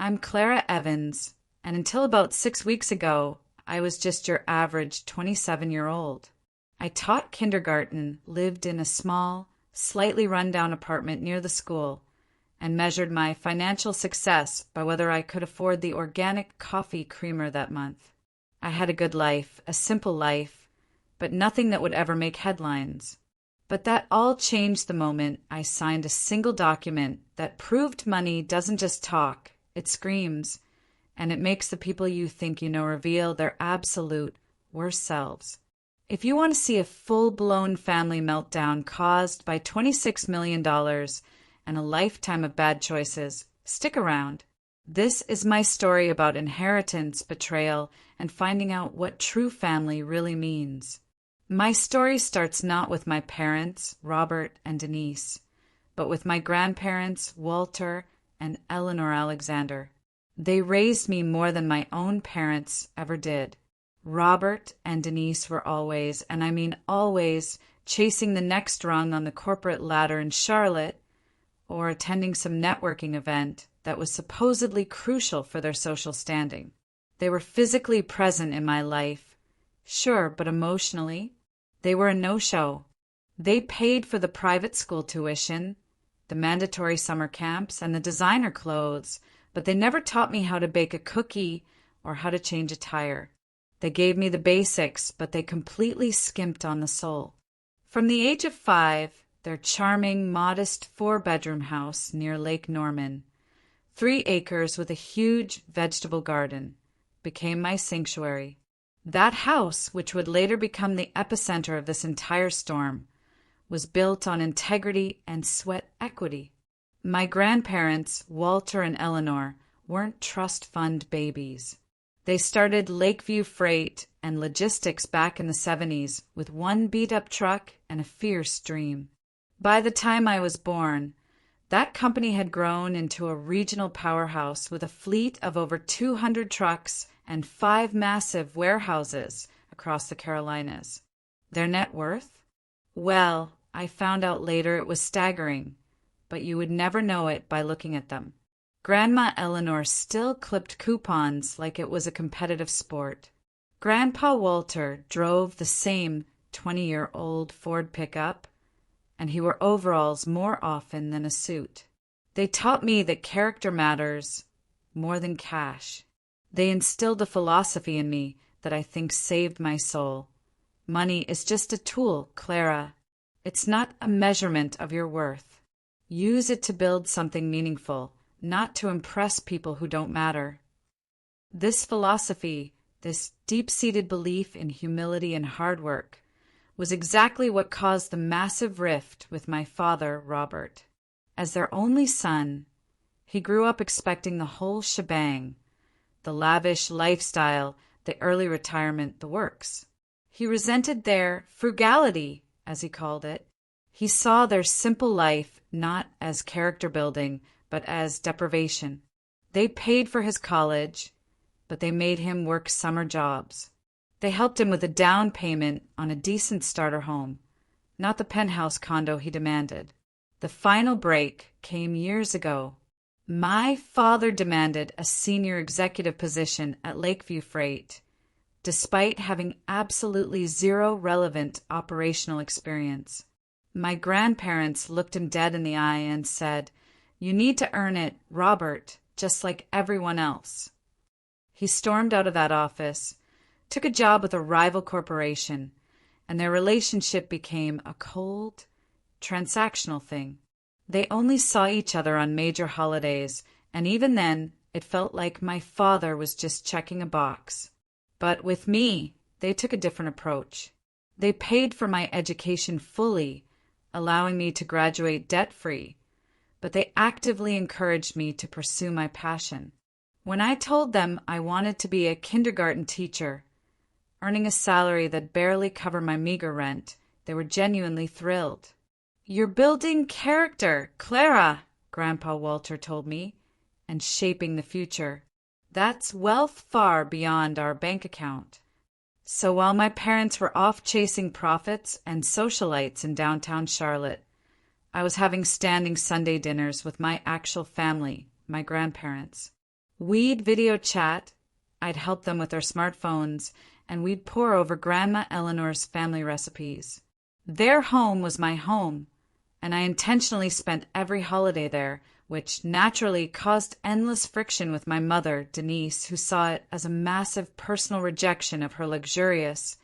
I'm Clara Evans, and until about 6 weeks ago, I was just your average 27-year-old. I taught kindergarten, lived in a small, slightly run-down apartment near the school, and measured my financial success by whether I could afford the organic coffee creamer that month. I had a good life, a simple life, but nothing that would ever make headlines. But that all changed the moment I signed a single document that proved money doesn't just talk, it screams, and it makes the people you think you know reveal their absolute worst selves. If you want to see a full-blown family meltdown caused by $26 million and a lifetime of bad choices, stick around. This is my story about inheritance, betrayal, and finding out what true family really means. My story starts not with my parents, Robert and Denise, but with my grandparents, Walter and Eleanor Alexander. They raised me more than my own parents ever did. Robert and Denise were always, and I mean always, chasing the next rung on the corporate ladder in Charlotte or attending some networking event that was supposedly crucial for their social standing. They were physically present in my life, sure, but emotionally, they were a no-show. They paid for the private school tuition, the mandatory summer camps, and the designer clothes, but they never taught me how to bake a cookie or how to change a tire. They gave me the basics, but they completely skimped on the soul. From the age of 5, their charming, modest 4-bedroom house near Lake Norman, 3 acres with a huge vegetable garden, became my sanctuary. That house, which would later become the epicenter of this entire storm, was built on integrity and sweat equity. My grandparents, Walter and Eleanor, weren't trust fund babies. They started Lakeview Freight and Logistics back in the 70s with one beat-up truck and a fierce dream. By the time I was born, that company had grown into a regional powerhouse with a fleet of over 200 trucks and 5 massive warehouses across the Carolinas. Their net worth? Well, I found out later it was staggering, but you would never know it by looking at them. Grandma Eleanor still clipped coupons like it was a competitive sport. Grandpa Walter drove the same 20-year-old Ford pickup, and he wore overalls more often than a suit. They taught me that character matters more than cash. They instilled a philosophy in me that I think saved my soul. Money is just a tool, Clara. It's not a measurement of your worth. Use it to build something meaningful, not to impress people who don't matter. This philosophy, this deep-seated belief in humility and hard work, was exactly what caused the massive rift with my father, Robert. As their only son, he grew up expecting the whole shebang, the lavish lifestyle, the early retirement, the works. He resented their frugality, as he called it. He saw their simple life not as character building, but as deprivation. They paid for his college, but they made him work summer jobs. They helped him with a down payment on a decent starter home, not the penthouse condo he demanded. The final break came years ago. My father demanded a senior executive position at Lakeview Freight, despite having absolutely zero relevant operational experience. My grandparents looked him dead in the eye and said, "You need to earn it, Robert, just like everyone else." He stormed out of that office, took a job with a rival corporation, and their relationship became a cold, transactional thing. They only saw each other on major holidays, and even then, it felt like my father was just checking a box. But with me, they took a different approach. They paid for my education fully, allowing me to graduate debt-free, but they actively encouraged me to pursue my passion. When I told them I wanted to be a kindergarten teacher, earning a salary that barely covered my meager rent, they were genuinely thrilled. "You're building character, Clara," Grandpa Walter told me, "and shaping the future. That's wealth far beyond our bank account." So while my parents were off chasing profits and socialites in downtown Charlotte, I was having standing Sunday dinners with my actual family, my grandparents. We'd video chat, I'd help them with their smartphones, and we'd pore over Grandma Eleanor's family recipes. Their home was my home, and I intentionally spent every holiday there, which naturally caused endless friction with my mother, Denise, who saw it as a massive personal rejection of her luxurious,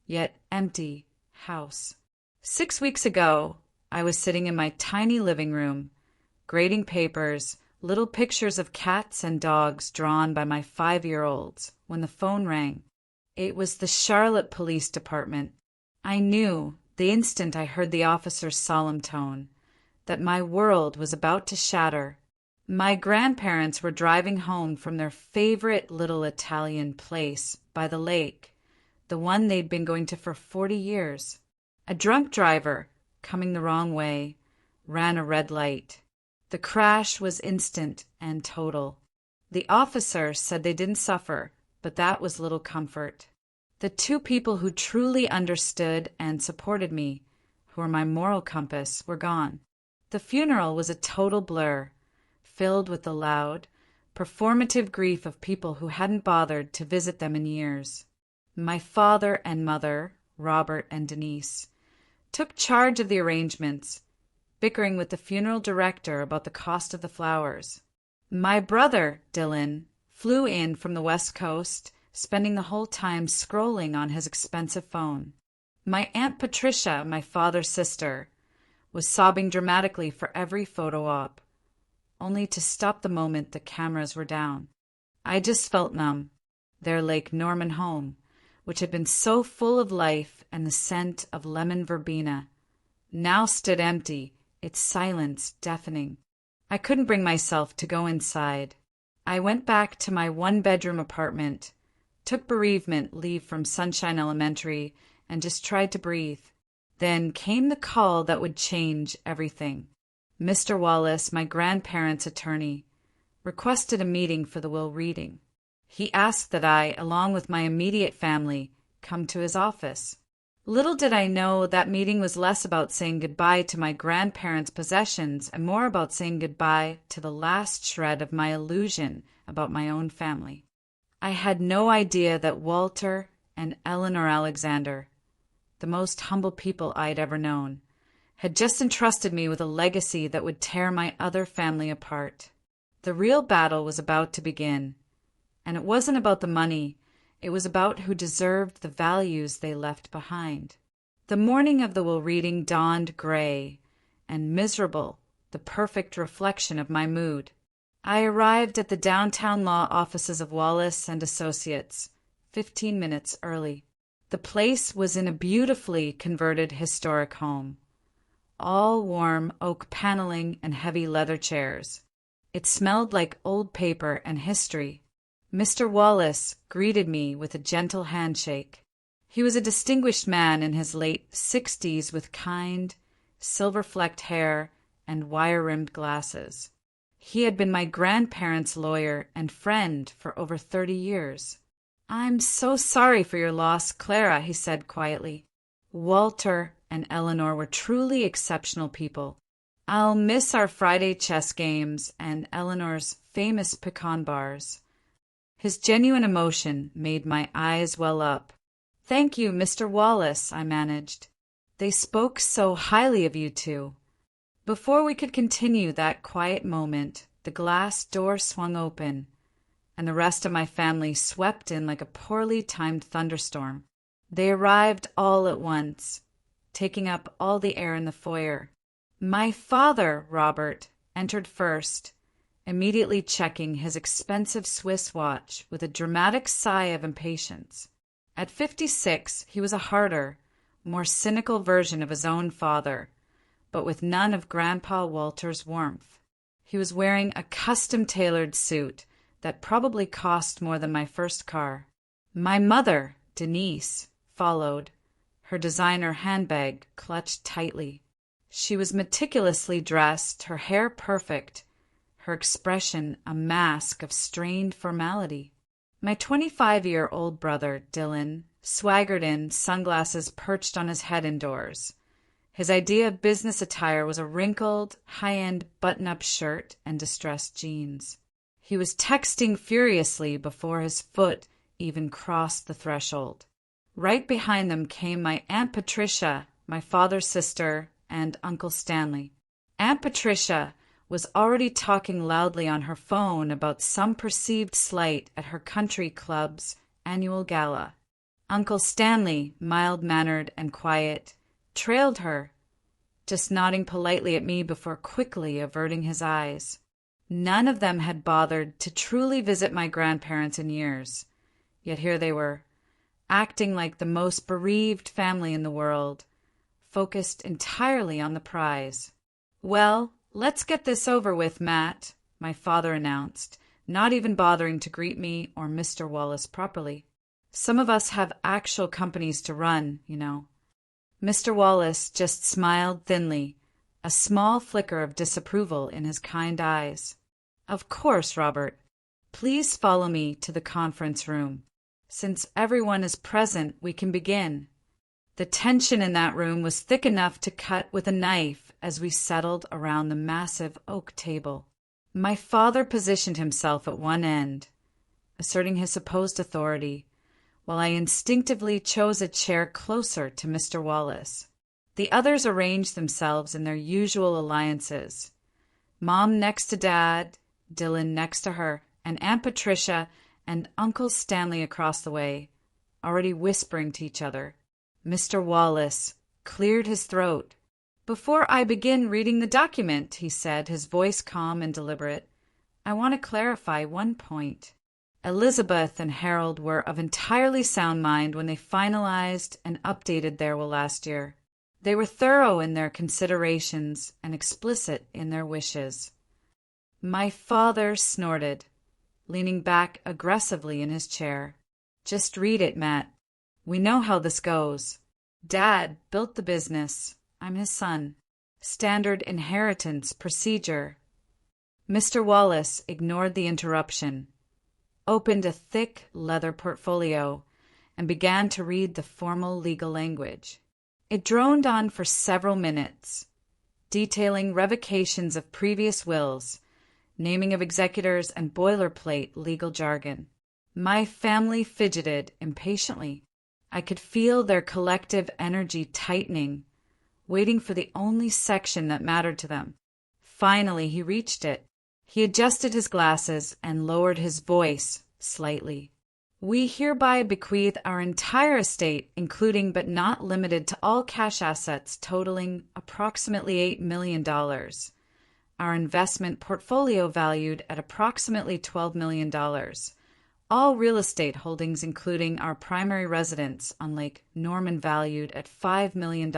yet empty, house. 6 weeks ago, I was sitting in my tiny living room, grading papers, little pictures of cats and dogs drawn by my 5-year-olds, when the phone rang. It was the Charlotte Police Department. I knew, the instant I heard the officer's solemn tone, that my world was about to shatter. My grandparents were driving home from their favorite little Italian place by the lake, the one they'd been going to for 40 years. A drunk driver, coming the wrong way, ran a red light. The crash was instant and total. The officer said they didn't suffer, but that was little comfort. The two people who truly understood and supported me, who were my moral compass, were gone. The funeral was a total blur, filled with the loud, performative grief of people who hadn't bothered to visit them in years. My father and mother, Robert and Denise, took charge of the arrangements, bickering with the funeral director about the cost of the flowers. My brother, Dylan, flew in from the West Coast, spending the whole time scrolling on his expensive phone. My Aunt Patricia, my father's sister, was sobbing dramatically for every photo op, only to stop the moment the cameras were down. I just felt numb. Their Lake Norman home, which had been so full of life and the scent of lemon verbena, now stood empty, its silence deafening. I couldn't bring myself to go inside. I went back to my one-bedroom apartment, took bereavement leave from Sunshine Elementary, and just tried to breathe. Then came the call that would change everything. Mr. Wallace, my grandparents' attorney, requested a meeting for the will reading. He asked that I, along with my immediate family, come to his office. Little did I know that meeting was less about saying goodbye to my grandparents' possessions and more about saying goodbye to the last shred of my illusion about my own family. I had no idea that Walter and Eleanor Alexander, the most humble people I'd ever known, had just entrusted me with a legacy that would tear my other family apart. The real battle was about to begin, and it wasn't about the money. It was about who deserved the values they left behind. The morning of the will reading dawned gray and miserable, the perfect reflection of my mood. I arrived at the downtown law offices of Wallace and Associates 15 minutes early. The place was in a beautifully converted historic home, all warm oak paneling and heavy leather chairs. It smelled like old paper and history. Mr. Wallace greeted me with a gentle handshake. He was a distinguished man in his late 60s with kind, silver-flecked hair and wire-rimmed glasses. He had been my grandparents' lawyer and friend for over 30 years. "I'm so sorry for your loss, Clara," he said quietly. Walter and Eleanor were truly exceptional people. I'll miss our Friday chess games and Eleanor's famous pecan bars. His genuine emotion made my eyes well up. "Thank you, Mr. Wallace," I managed. "They spoke so highly of you two." Before we could continue that quiet moment, the glass door swung open, and the rest of my family swept in like a poorly timed thunderstorm. They arrived all at once, taking up all the air in the foyer. My father, Robert, entered first, immediately checking his expensive Swiss watch with a dramatic sigh of impatience. At 56, he was a harder, more cynical version of his own father, but with none of Grandpa Walter's warmth. He was wearing a custom-tailored suit that probably cost more than my first car. My mother, Denise, followed, her designer handbag clutched tightly. She was meticulously dressed, her hair perfect, her expression a mask of strained formality. My 25-year-old brother, Dylan, swaggered in, sunglasses perched on his head indoors. His idea of business attire was a wrinkled, high-end button-up shirt and distressed jeans. He was texting furiously before his foot even crossed the threshold. Right behind them came my Aunt Patricia, my father's sister, and Uncle Stanley. Aunt Patricia was already talking loudly on her phone about some perceived slight at her country club's annual gala. Uncle Stanley, mild-mannered and quiet, trailed her, just nodding politely at me before quickly averting his eyes. None of them had bothered to truly visit my grandparents in years, yet here they were, acting like the most bereaved family in the world, focused entirely on the prize. "Well, let's get this over with, Matt," my father announced, not even bothering to greet me or Mr. Wallace properly. "Some of us have actual companies to run, you know." Mr. Wallace just smiled thinly, a small flicker of disapproval in his kind eyes. "Of course, Robert. Please follow me to the conference room. Since everyone is present, we can begin." The tension in that room was thick enough to cut with a knife as we settled around the massive oak table. My father positioned himself at one end, asserting his supposed authority, while I instinctively chose a chair closer to Mr. Wallace. The others arranged themselves in their usual alliances. Mom next to Dad, Dylan next to her, and Aunt Patricia and Uncle Stanley across the way, already whispering to each other. Mr. Wallace cleared his throat. "Before I begin reading the document," he said, his voice calm and deliberate, "I want to clarify one point." Elizabeth and Harold were of entirely sound mind when they finalized and updated their will last year. They were thorough in their considerations and explicit in their wishes. My father snorted, leaning back aggressively in his chair. "Just read it, Matt. We know how this goes. Dad built the business. I'm his son. Standard inheritance procedure." Mr. Wallace ignored the interruption, opened a thick leather portfolio, and began to read the formal legal language. It droned on for several minutes, detailing revocations of previous wills, naming of executors, and boilerplate legal jargon. My family fidgeted impatiently. I could feel their collective energy tightening, waiting for the only section that mattered to them. Finally, he reached it. He adjusted his glasses and lowered his voice slightly. "We hereby bequeath our entire estate, including but not limited to all cash assets totaling approximately $8 million, our investment portfolio valued at approximately $12 million, all real estate holdings including our primary residence on Lake Norman valued at $5 million,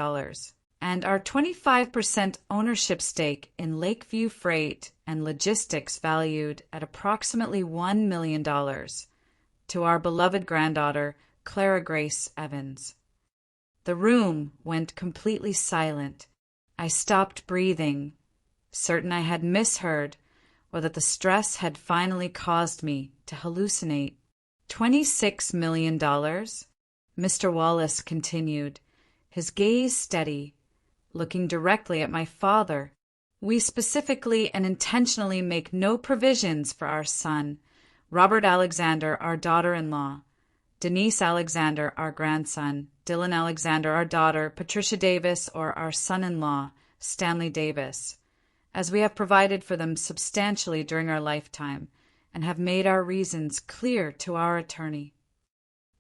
and our 25% ownership stake in Lakeview Freight and Logistics valued at approximately $1 million, to our beloved granddaughter, Clara Grace Evans." The room went completely silent. I stopped breathing, certain I had misheard, or that the stress had finally caused me to hallucinate. $26 million? Mr. Wallace continued, his gaze steady, looking directly at my father. "We specifically and intentionally make no provisions for our son, Robert Alexander, our daughter-in-law, Denise Alexander, our grandson, Dylan Alexander, our daughter, Patricia Davis, or our son-in-law, Stanley Davis, as we have provided for them substantially during our lifetime and have made our reasons clear to our attorney."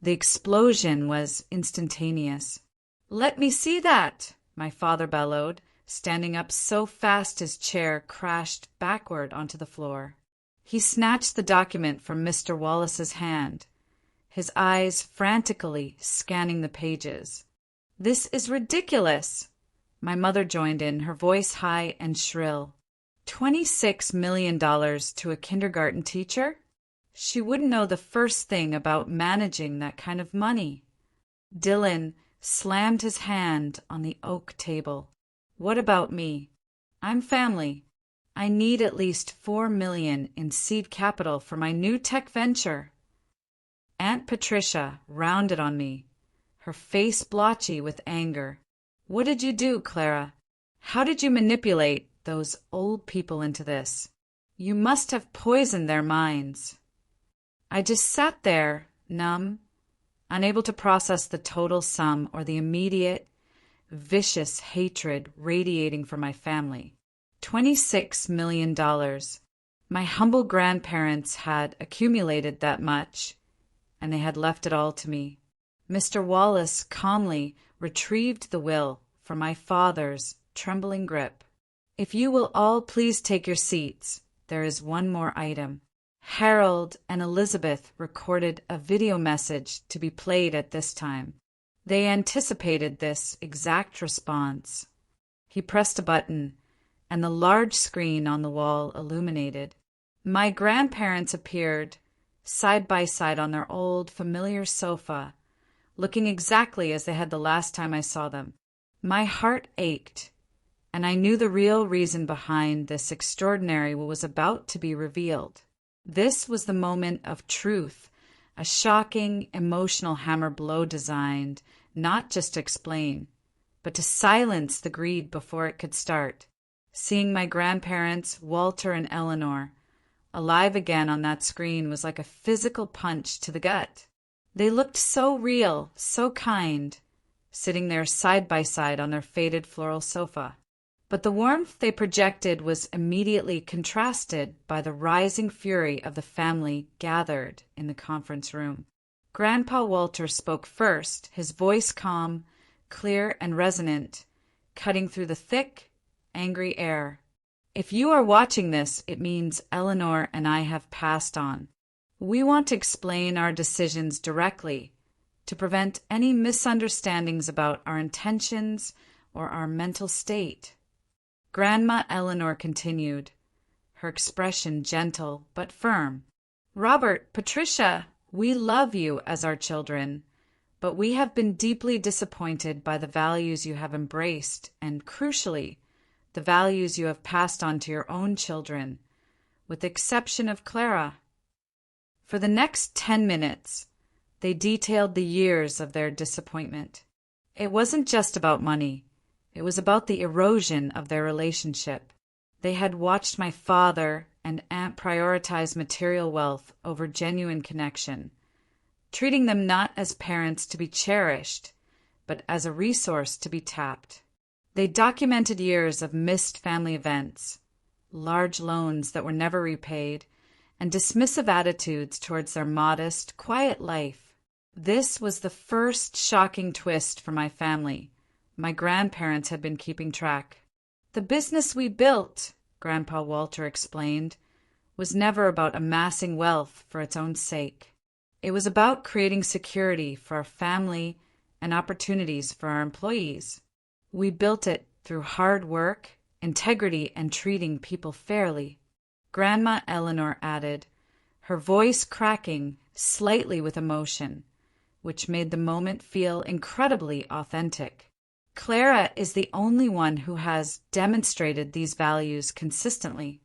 The explosion was instantaneous. "Let me see that," my father bellowed, standing up so fast his chair crashed backward onto the floor. He snatched the document from Mr. Wallace's hand, his eyes frantically scanning the pages. "This is ridiculous!" My mother joined in, her voice high and shrill. $26 million to a kindergarten teacher? She wouldn't know the first thing about managing that kind of money. Dylan slammed his hand on the oak table. "What about me? I'm family. I need at least $4 million in seed capital for my new tech venture." Aunt Patricia rounded on me, her face blotchy with anger. "What did you do, Clara? How did you manipulate those old people into this?" You must have poisoned their minds. I just sat there, numb, unable to process the total sum or the immediate, vicious hatred radiating from my family. $26 million. My humble grandparents had accumulated that much, and they had left it all to me. Mr. Wallace calmly retrieved the will from my father's trembling grip. If you will all please take your seats, there is one more item. Harold and Elizabeth recorded a video message to be played at this time. They anticipated this exact response. He pressed a button, and the large screen on the wall illuminated. My grandparents appeared, side by side on their old, familiar sofa, looking exactly as they had the last time I saw them. My heart ached, and I knew the real reason behind this extraordinary what was about to be revealed. This was the moment of truth, a shocking, emotional hammer blow designed not just to explain, but to silence the greed before it could start. Seeing my grandparents, Walter and Eleanor, alive again on that screen was like a physical punch to the gut. They looked so real, so kind, sitting there side by side on their faded floral sofa. But the warmth they projected was immediately contrasted by the rising fury of the family gathered in the conference room. Grandpa Walter spoke first, his voice calm, clear and resonant, cutting through the thick, angry air. If you are watching this, it means Eleanor and I have passed on. We want to explain our decisions directly to prevent any misunderstandings about our intentions or our mental state. Grandma Eleanor continued, her expression gentle but firm. Robert, Patricia, we love you as our children, but we have been deeply disappointed by the values you have embraced and, crucially, the values you have passed on to your own children, with the exception of Clara. For the next 10 minutes, they detailed the years of their disappointment. It wasn't just about money. It was about the erosion of their relationship. They had watched my father and aunt prioritize material wealth over genuine connection, treating them not as parents to be cherished, but as a resource to be tapped. They documented years of missed family events, large loans that were never repaid, and dismissive attitudes towards their modest, quiet life. This was the first shocking twist for my family. My grandparents had been keeping track. The business we built, Grandpa Walter explained, was never about amassing wealth for its own sake. It was about creating security for our family and opportunities for our employees. We built it through hard work, integrity, and treating people fairly. Grandma Eleanor added, her voice cracking slightly with emotion, which made the moment feel incredibly authentic. Clara is the only one who has demonstrated these values consistently.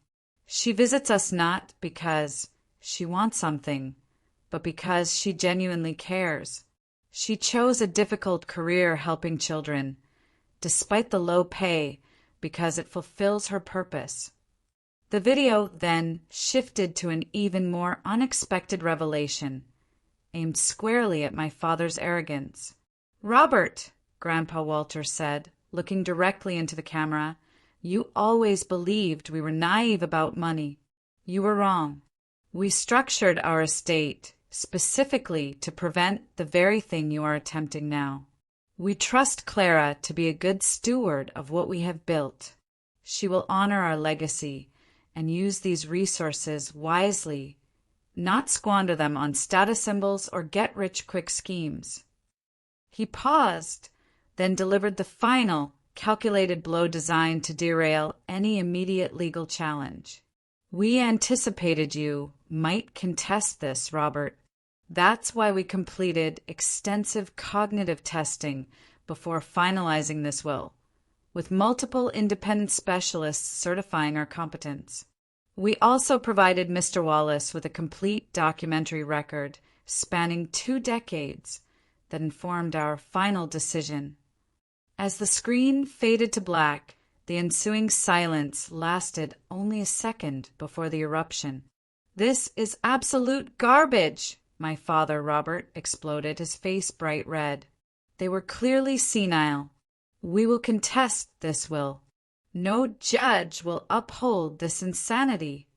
She visits us not because she wants something, but because she genuinely cares. She chose a difficult career helping children, despite the low pay, because it fulfills her purpose. The video then shifted to an even more unexpected revelation, aimed squarely at my father's arrogance. Robert, Grandpa Walter said, looking directly into the camera, you always believed we were naive about money. You were wrong. We structured our estate specifically to prevent the very thing you are attempting now. We trust Clara to be a good steward of what we have built. She will honor our legacy and use these resources wisely, not squander them on status symbols or get-rich-quick schemes. He paused, then delivered the final, calculated blow designed to derail any immediate legal challenge. We anticipated you might contest this, Robert. That's why we completed extensive cognitive testing before finalizing this will, with multiple independent specialists certifying our competence. We also provided Mr. Wallace with a complete documentary record spanning 2 decades that informed our final decision. As the screen faded to black, The ensuing silence lasted only a second before the eruption. "This is absolute garbage!" my father, Robert, exploded, his face bright red. They were clearly senile. "We will contest this will. No judge will uphold this insanity."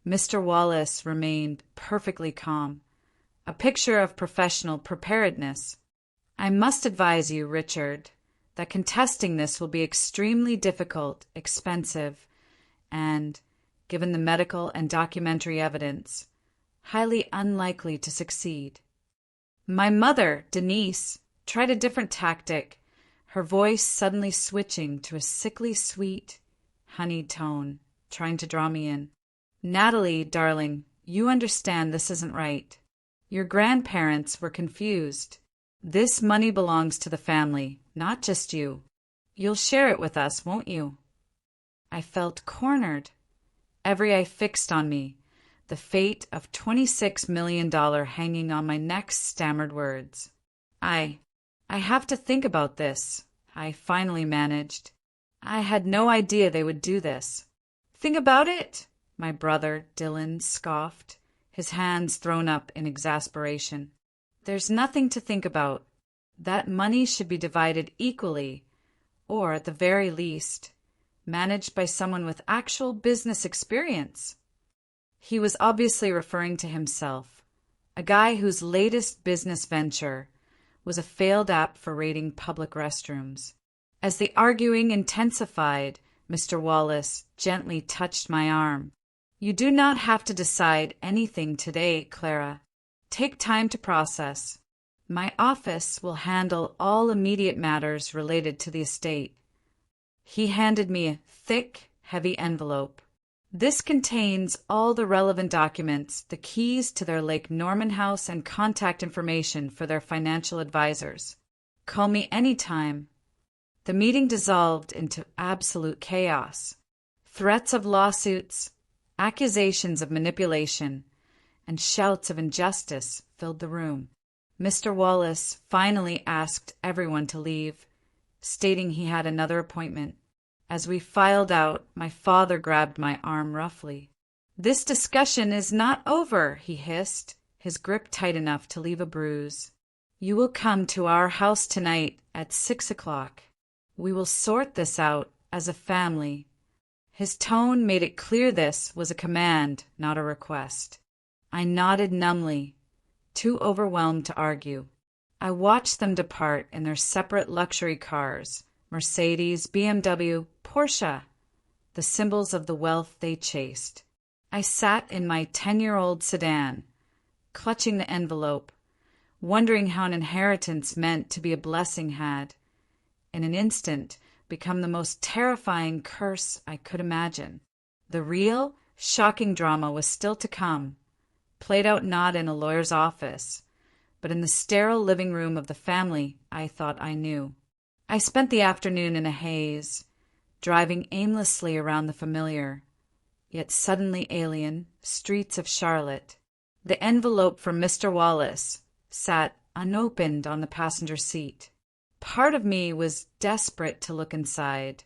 Mr. Wallace remained perfectly calm, a picture of professional preparedness. "I must advise you, Richard, that contesting this will be extremely difficult, expensive, and, given the medical and documentary evidence, highly unlikely to succeed." My mother, Denise, tried a different tactic, her voice suddenly switching to a sickly sweet, honeyed tone, trying to draw me in. "Natalie, darling, you understand this isn't right. Your grandparents were confused. This money belongs to the family, not just you. You'll share it with us, won't you?" I felt cornered. Every eye fixed on me, the fate of $26 million hanging on my next stammered words. I have to think about this," I finally managed. "I had no idea they would do this." "Think about it?" my brother Dylan scoffed, his hands thrown up in exasperation. "There's nothing to think about. That money should be divided equally, or at the very least, managed by someone with actual business experience." He was obviously referring to himself, a guy whose latest business venture was a failed app for rating public restrooms. As the arguing intensified, Mr. Wallace gently touched my arm. "You do not have to decide anything today, Clara. Take time to process. My office will handle all immediate matters related to the estate." He handed me a thick, heavy envelope. "This contains all the relevant documents, the keys to their Lake Norman house, and contact information for their financial advisors. Call me any time." The meeting dissolved into absolute chaos. Threats of lawsuits, accusations of manipulation, and shouts of injustice filled the room. Mr. Wallace finally asked everyone to leave, stating he had another appointment. As we filed out, my father grabbed my arm roughly. "This discussion is not over," he hissed, his grip tight enough to leave a bruise. "You will come to our house tonight at 6 o'clock. We will sort this out as a family." His tone made it clear this was a command, not a request. I nodded numbly, too overwhelmed to argue. I watched them depart in their separate luxury cars, Mercedes, BMW, Porsche, the symbols of the wealth they chased. I sat in my 10-year-old sedan, clutching the envelope, wondering how an inheritance meant to be a blessing had, in an instant, become the most terrifying curse I could imagine. The real, shocking drama was still to come, played out not in a lawyer's office, but in the sterile living room of the family I thought I knew. I spent the afternoon in a haze, driving aimlessly around the familiar, yet suddenly alien, streets of Charlotte. The envelope from Mr. Wallace sat unopened on the passenger seat. Part of me was desperate to look inside,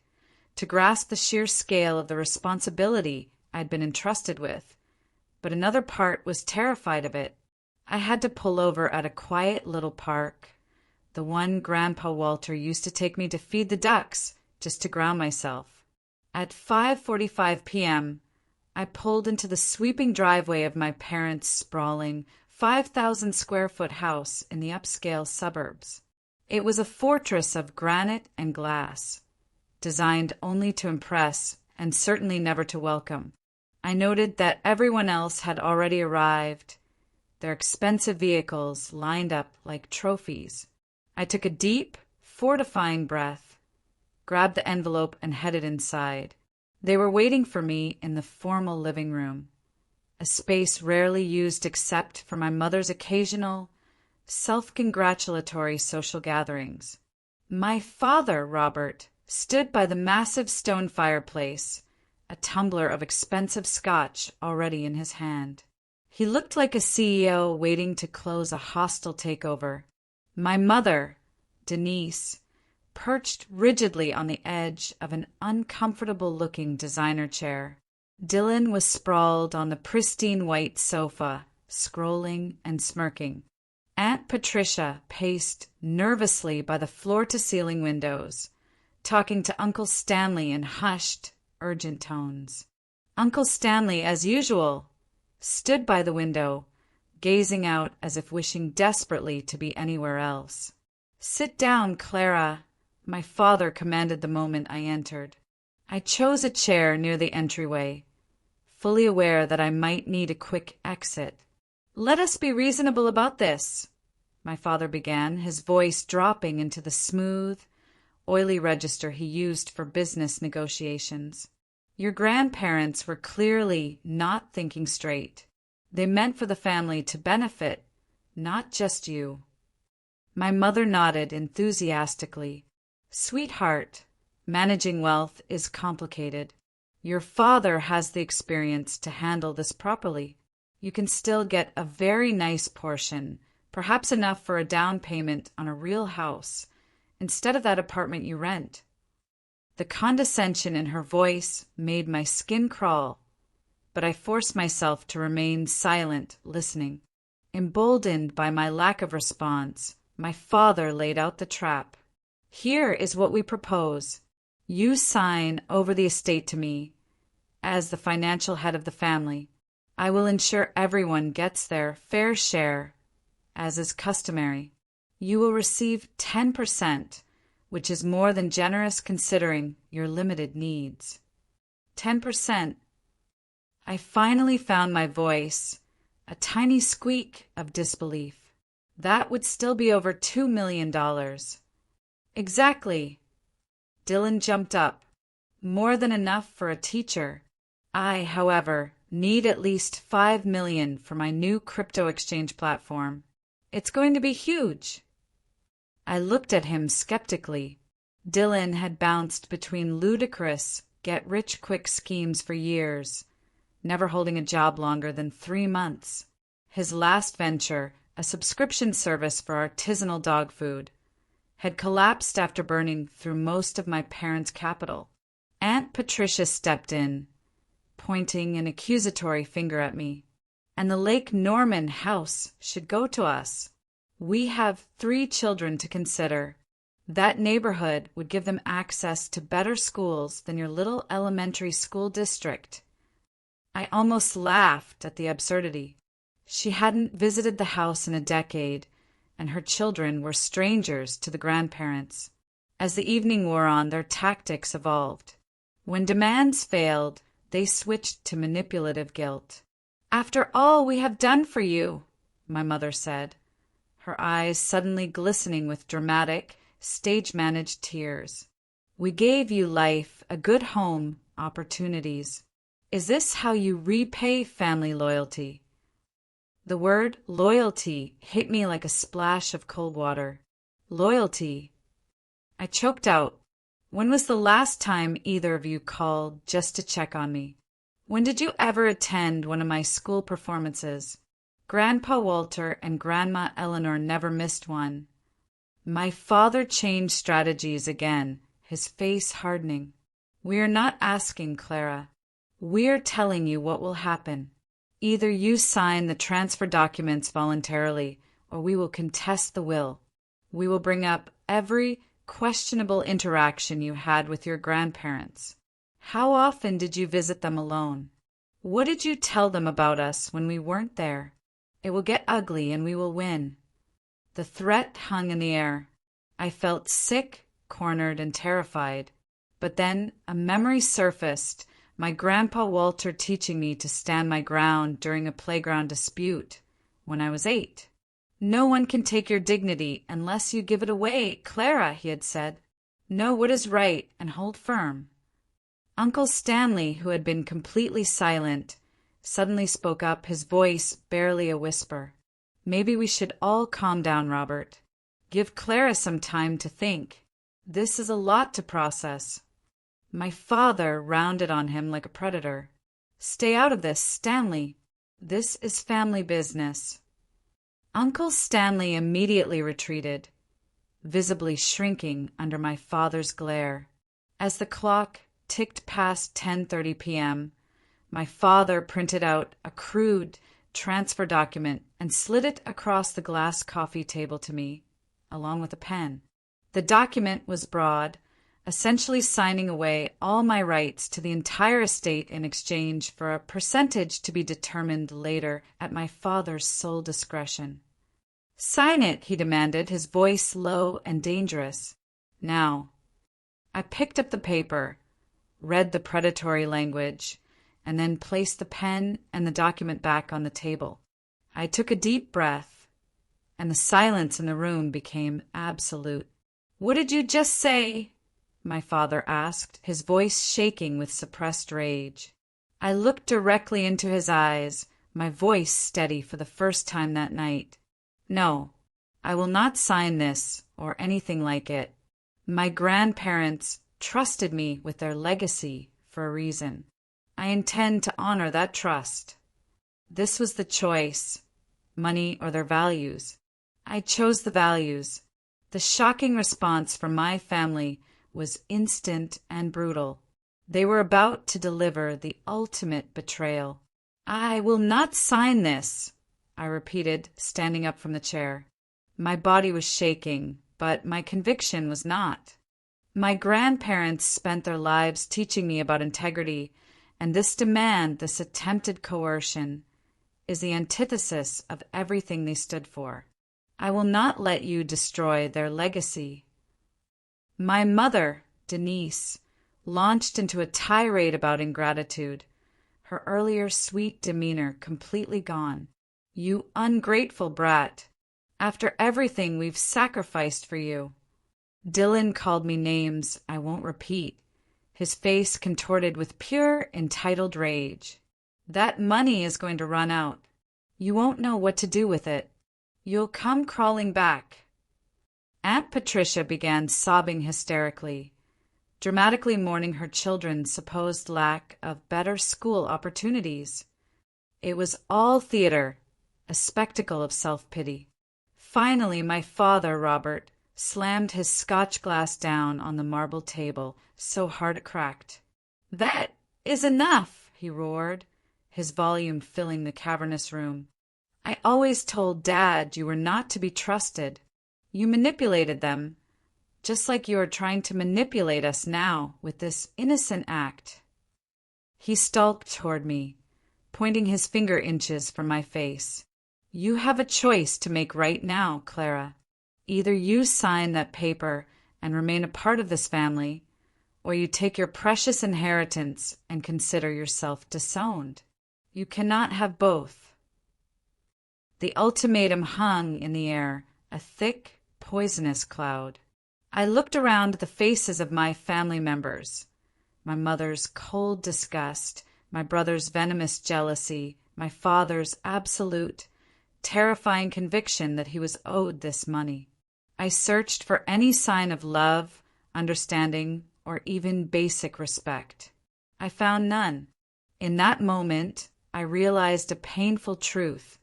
to grasp the sheer scale of the responsibility I'd been entrusted with, but another part was terrified of it. I had to pull over at a quiet little park, the one Grandpa Walter used to take me to feed the ducks, just to ground myself. At 5:45 p.m., I pulled into the sweeping driveway of my parents' sprawling 5,000-square-foot house in the upscale suburbs. It was a fortress of granite and glass, designed only to impress and certainly never to welcome. I noted that everyone else had already arrived, their expensive vehicles lined up like trophies. I took a deep, fortifying breath, grabbed the envelope, and headed inside. They were waiting for me in the formal living room, a space rarely used except for my mother's occasional, self-congratulatory social gatherings. My father, Robert, stood by the massive stone fireplace, a tumbler of expensive scotch already in his hand. He looked like a CEO waiting to close a hostile takeover. My mother, Denise, perched rigidly on the edge of an uncomfortable-looking designer chair. Dylan was sprawled on the pristine white sofa, scrolling and smirking. Aunt Patricia paced nervously by the floor-to-ceiling windows, talking to Uncle Stanley in hushed, urgent tones. Uncle Stanley, as usual, stood by the window, gazing out as if wishing desperately to be anywhere else. "Sit down, Clara," my father commanded the moment I entered. I chose a chair near the entryway, fully aware that I might need a quick exit. "Let us be reasonable about this," my father began, his voice dropping into the smooth, oily register he used for business negotiations. "Your grandparents were clearly not thinking straight. They meant for the family to benefit, not just you." My mother nodded enthusiastically. "Sweetheart, managing wealth is complicated. Your father has the experience to handle this properly. You can still get a very nice portion, perhaps enough for a down payment on a real house, instead of that apartment you rent." The condescension in her voice made my skin crawl, but I forced myself to remain silent, listening. Emboldened by my lack of response, my father laid out the trap. "Here is what we propose. You sign over the estate to me as the financial head of the family. I will ensure everyone gets their fair share, as is customary. You will receive 10%, which is more than generous considering your limited needs." 10%. I finally found my voice, a tiny squeak of disbelief. That would still be over $2 million. "Exactly." Dylan jumped up. "More than enough for a teacher. I, however, need at least $5 million for my new crypto exchange platform. It's going to be huge." I looked at him skeptically. Dylan had bounced between ludicrous, get-rich-quick schemes for years, never holding a job longer than 3 months. His last venture, a subscription service for artisanal dog food, had collapsed after burning through most of my parents' capital. Aunt Patricia stepped in, pointing an accusatory finger at me. "And the Lake Norman house should go to us. We have 3 children to consider. That neighborhood would give them access to better schools than your little elementary school district." I almost laughed at the absurdity. She hadn't visited the house in a decade, and her children were strangers to the grandparents. As the evening wore on, their tactics evolved. When demands failed, they switched to manipulative guilt. "After all we have done for you," my mother said, her eyes suddenly glistening with dramatic, stage-managed tears. "We gave you life, a good home, opportunities. Is this how you repay family loyalty?" The word loyalty hit me like a splash of cold water. Loyalty. I choked out. "When was the last time either of you called just to check on me? When did you ever attend one of my school performances? Grandpa Walter and Grandma Eleanor never missed one." My father changed strategies again, his face hardening. "We are not asking, Clara. We are telling you what will happen. Either you sign the transfer documents voluntarily, or we will contest the will. We will bring up every questionable interaction you had with your grandparents. How often did you visit them alone? What did you tell them about us when we weren't there? It will get ugly and we will win." The threat hung in the air. I felt sick, cornered, and terrified. But then a memory surfaced, my Grandpa Walter teaching me to stand my ground during a playground dispute when I was 8. "No one can take your dignity unless you give it away, Clara," he had said. "Know what is right and hold firm." Uncle Stanley, who had been completely silent, suddenly spoke up, his voice barely a whisper. "Maybe we should all calm down, Robert. Give Clara some time to think. This is a lot to process." My father rounded on him like a predator. "Stay out of this, Stanley. This is family business." Uncle Stanley immediately retreated. visibly shrinking under my father's glare. As the clock ticked past 10:30 p.m., my father printed out a crude transfer document and slid it across the glass coffee table to me, along with a pen. The document was broad, essentially signing away all my rights to the entire estate in exchange for a percentage to be determined later at my father's sole discretion. "Sign it," he demanded, his voice low and dangerous. "Now." I picked up the paper, read the predatory language, and then placed the pen and the document back on the table. I took a deep breath, and the silence in the room became absolute. "What did you just say?" my father asked, his voice shaking with suppressed rage. I looked directly into his eyes, my voice steady for the first time that night. "No, I will not sign this or anything like it. My grandparents trusted me with their legacy for a reason. I intend to honor that trust." This was the choice, money or their values. I chose the values. The shocking response from my family was instant and brutal. They were about to deliver the ultimate betrayal. "I will not sign this," I repeated, standing up from the chair. My body was shaking, but my conviction was not. My grandparents spent their lives teaching me about integrity, and this demand, this attempted coercion, is the antithesis of everything they stood for. I will not let you destroy their legacy. My mother, Denise, launched into a tirade about ingratitude, her earlier sweet demeanor completely gone. "You ungrateful brat! After everything we've sacrificed for you." Dylan called me names I won't repeat, his face contorted with pure, entitled rage. "That money is going to run out. You won't know what to do with it. You'll come crawling back." Aunt Patricia began sobbing hysterically, dramatically mourning her children's supposed lack of better school opportunities. It was all theater, a spectacle of self-pity. Finally, my father, Robert, slammed his scotch glass down on the marble table so hard it cracked. "That is enough," he roared, his volume filling the cavernous room. "I always told Dad you were not to be trusted. You manipulated them, just like you are trying to manipulate us now with this innocent act." He stalked toward me, pointing his finger inches from my face. "You have a choice to make right now, Clara. Either you sign that paper and remain a part of this family, or you take your precious inheritance and consider yourself disowned. You cannot have both." The ultimatum hung in the air, a thick, poisonous cloud. I looked around the faces of my family members, my mother's cold disgust, my brother's venomous jealousy, my father's absolute, terrifying conviction that he was owed this money. I searched for any sign of love, understanding, or even basic respect. I found none. In that moment, I realized a painful truth,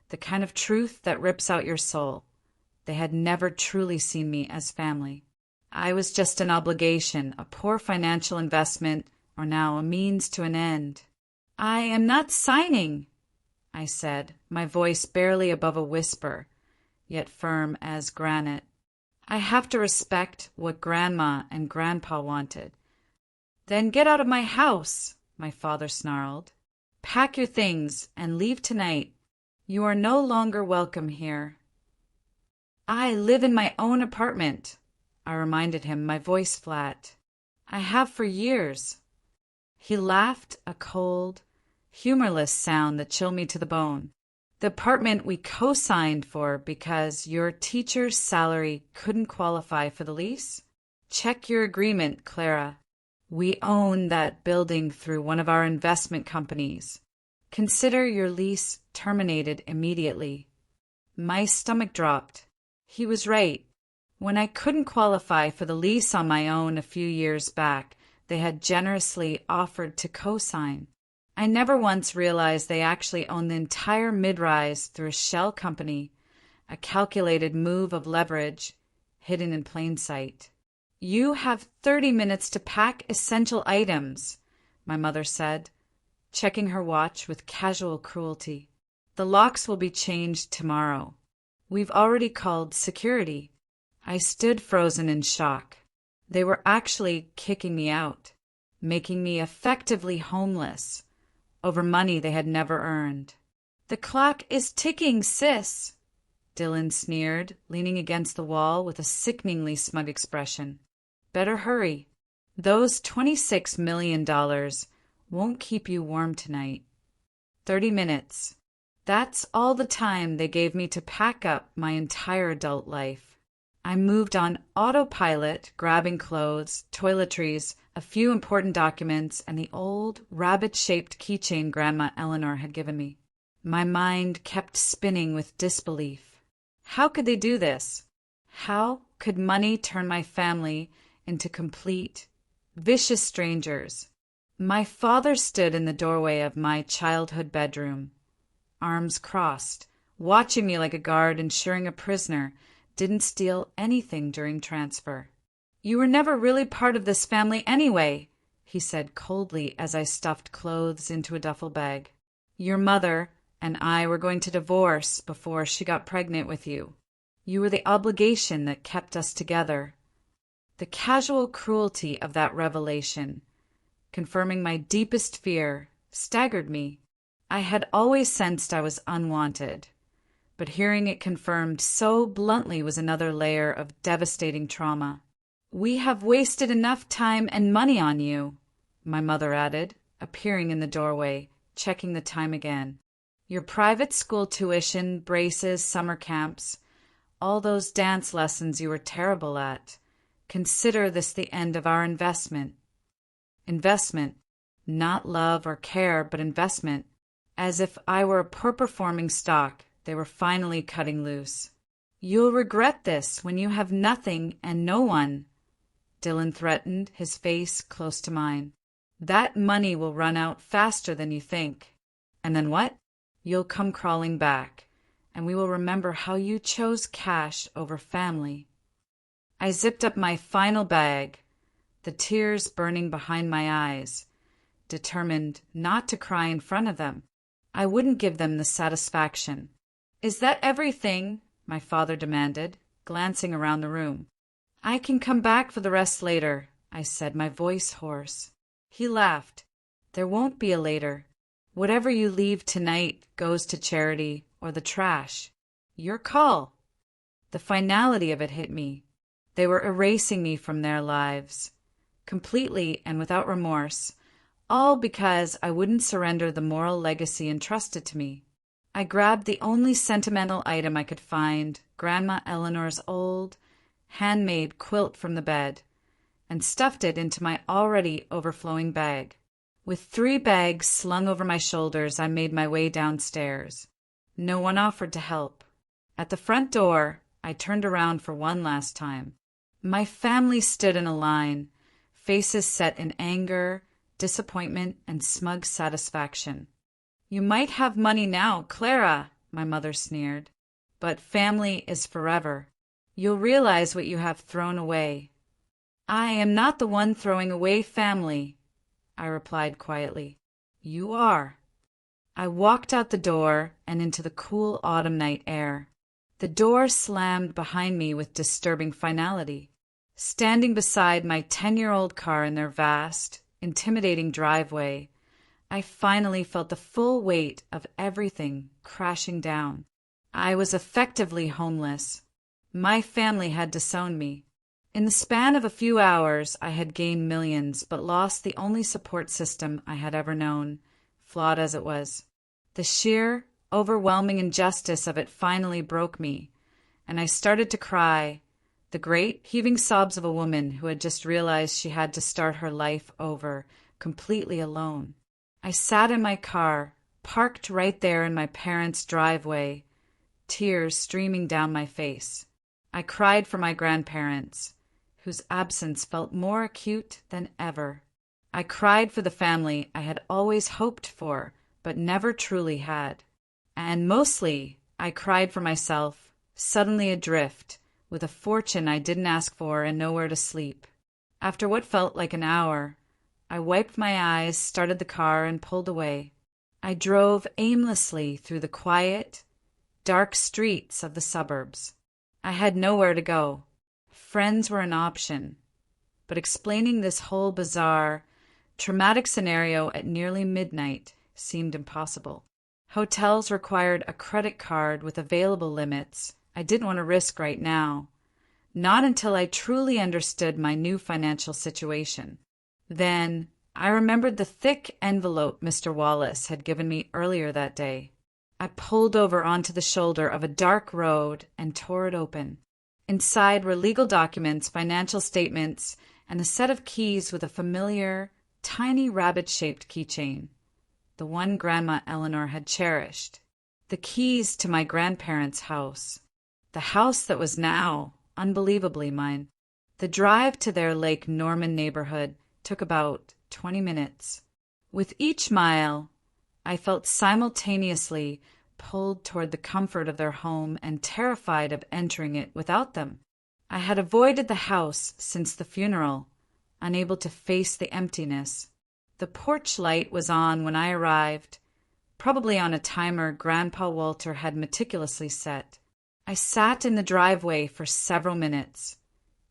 the kind of truth that rips out your soul. They had never truly seen me as family. I was just an obligation, a poor financial investment, or now a means to an end. "I am not signing," I said, my voice barely above a whisper, yet firm as granite. "I have to respect what Grandma and Grandpa wanted." "Then get out of my house," my father snarled. "Pack your things and leave tonight. You are no longer welcome here." "I live in my own apartment," I reminded him, my voice flat. "I have for years." He laughed, a cold, humorless sound that chilled me to the bone. "The apartment we co-signed for because your teacher's salary couldn't qualify for the lease? Check your agreement, Clara. We own that building through one of our investment companies. Consider your lease terminated immediately." My stomach dropped. He was right. When I couldn't qualify for the lease on my own a few years back, they had generously offered to co-sign. I never once realized they actually owned the entire mid-rise through a shell company, a calculated move of leverage, hidden in plain sight. "You have 30 minutes to pack essential items," my mother said, checking her watch with casual cruelty. "The locks will be changed tomorrow. We've already called security." I stood frozen in shock. They were actually kicking me out, making me effectively homeless, over money they had never earned. "The clock is ticking, sis," Dylan sneered, leaning against the wall with a sickeningly smug expression. "Better hurry. Those $26 million won't keep you warm tonight." 30 minutes. That's all the time they gave me to pack up my entire adult life. I moved on autopilot, grabbing clothes, toiletries, a few important documents, and the old, rabbit-shaped keychain Grandma Eleanor had given me. My mind kept spinning with disbelief. How could they do this? How could money turn my family into complete, vicious strangers? My father stood in the doorway of my childhood bedroom, arms crossed, watching me like a guard ensuring a prisoner didn't steal anything during transfer. "You were never really part of this family anyway," he said coldly as I stuffed clothes into a duffel bag. "Your mother and I were going to divorce before she got pregnant with you. You were the obligation that kept us together." The casual cruelty of that revelation, confirming my deepest fear, staggered me. I had always sensed I was unwanted, but hearing it confirmed so bluntly was another layer of devastating trauma. "We have wasted enough time and money on you," my mother added, appearing in the doorway, checking the time again. "Your private school tuition, braces, summer camps, all those dance lessons you were terrible at. Consider this the end of our investment." Investment. Not love or care, but investment. As if I were a poor-performing stock, they were finally cutting loose. "You'll regret this when you have nothing and no one," Dylan threatened, his face close to mine. "That money will run out faster than you think. And then what? You'll come crawling back, and we will remember how you chose cash over family." I zipped up my final bag, the tears burning behind my eyes, determined not to cry in front of them. I wouldn't give them the satisfaction. "Is that everything?" my father demanded, glancing around the room. "I can come back for the rest later," I said, my voice hoarse. He laughed. "There won't be a later. Whatever you leave tonight goes to charity or the trash. Your call." The finality of it hit me. They were erasing me from their lives, completely and without remorse, all because I wouldn't surrender the moral legacy entrusted to me. I grabbed the only sentimental item I could find, Grandma Eleanor's old, handmade quilt from the bed, and stuffed it into my already overflowing bag. With 3 bags slung over my shoulders, I made my way downstairs. No one offered to help. At the front door, I turned around for one last time. My family stood in a line, faces set in anger, disappointment, and smug satisfaction. "You might have money now, Clara," my mother sneered, "but family is forever. You'll realize what you have thrown away." "I am not the one throwing away family," I replied quietly. "You are." I walked out the door and into the cool autumn night air. The door slammed behind me with disturbing finality. Standing beside my 10-year-old car in their vast, intimidating driveway, I finally felt the full weight of everything crashing down. I was effectively homeless. My family had disowned me. In the span of a few hours, I had gained millions, but lost the only support system I had ever known, flawed as it was. The sheer, overwhelming injustice of it finally broke me, and I started to cry, the great, heaving sobs of a woman who had just realized she had to start her life over, completely alone. I sat in my car, parked right there in my parents' driveway, tears streaming down my face. I cried for my grandparents, whose absence felt more acute than ever. I cried for the family I had always hoped for, but never truly had. And mostly, I cried for myself, suddenly adrift, with a fortune I didn't ask for and nowhere to sleep. After what felt like an hour, I wiped my eyes, started the car, and pulled away. I drove aimlessly through the quiet, dark streets of the suburbs. I had nowhere to go. Friends were an option, but explaining this whole bizarre, traumatic scenario at nearly midnight seemed impossible. Hotels required a credit card with available limits I didn't want to risk right now, not until I truly understood my new financial situation. Then I remembered the thick envelope Mr. Wallace had given me earlier that day. I pulled over onto the shoulder of a dark road and tore it open. Inside were legal documents, financial statements, and a set of keys with a familiar, tiny rabbit-shaped keychain, the one Grandma Eleanor had cherished. The keys to my grandparents' house, the house that was now unbelievably mine. The drive to their Lake Norman neighborhood took about 20 minutes. With each mile, I felt simultaneously pulled toward the comfort of their home and terrified of entering it without them. I had avoided the house since the funeral, unable to face the emptiness. The porch light was on when I arrived, probably on a timer Grandpa Walter had meticulously set. I sat in the driveway for several minutes,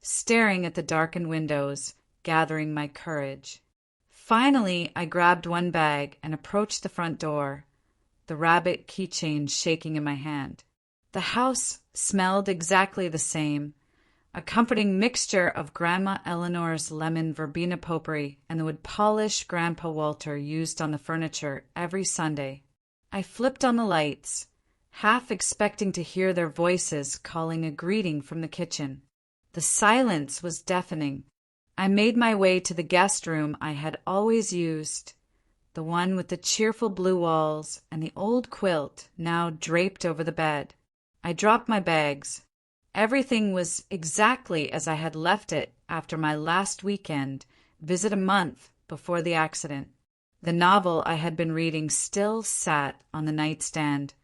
staring at the darkened windows, gathering my courage. Finally, I grabbed one bag and approached the front door, the rabbit keychain shaking in my hand. The house smelled exactly the same, a comforting mixture of Grandma Eleanor's lemon verbena potpourri and the wood polish Grandpa Walter used on the furniture every Sunday. I flipped on the lights, half expecting to hear their voices calling a greeting from the kitchen. The silence was deafening. I made my way to the guest room I had always used, the one with the cheerful blue walls and the old quilt now draped over the bed. I dropped my bags. Everything was exactly as I had left it after my last weekend visit a month before the accident. The novel I had been reading still sat on the nightstand,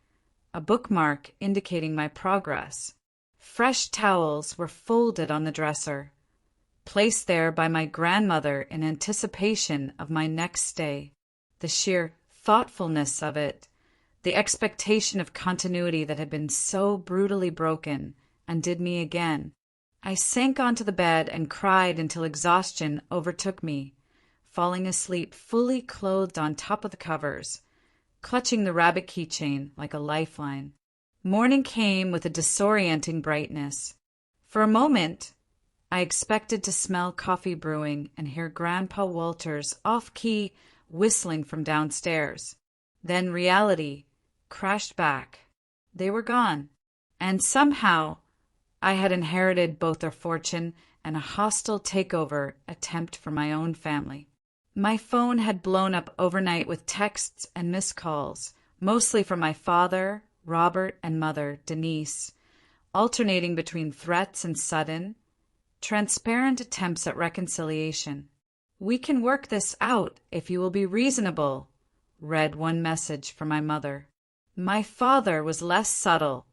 a bookmark indicating my progress. Fresh towels were folded on the dresser, placed there by my grandmother in anticipation of my next stay. The sheer thoughtfulness of it, the expectation of continuity that had been so brutally broken, undid me again. I sank onto the bed and cried until exhaustion overtook me, falling asleep fully clothed on top of the covers, clutching the rabbit keychain like a lifeline. Morning came with a disorienting brightness. For a moment, I expected to smell coffee brewing and hear Grandpa Walter's off-key whistling from downstairs. Then reality crashed back. They were gone, and somehow I had inherited both their fortune and a hostile takeover attempt for my own family. My phone had blown up overnight with texts and missed calls, mostly from my father, Robert, and mother, Denise, alternating between threats and sudden, transparent attempts at reconciliation. "We can work this out if you will be reasonable," read one message from my mother. My father was less subtle.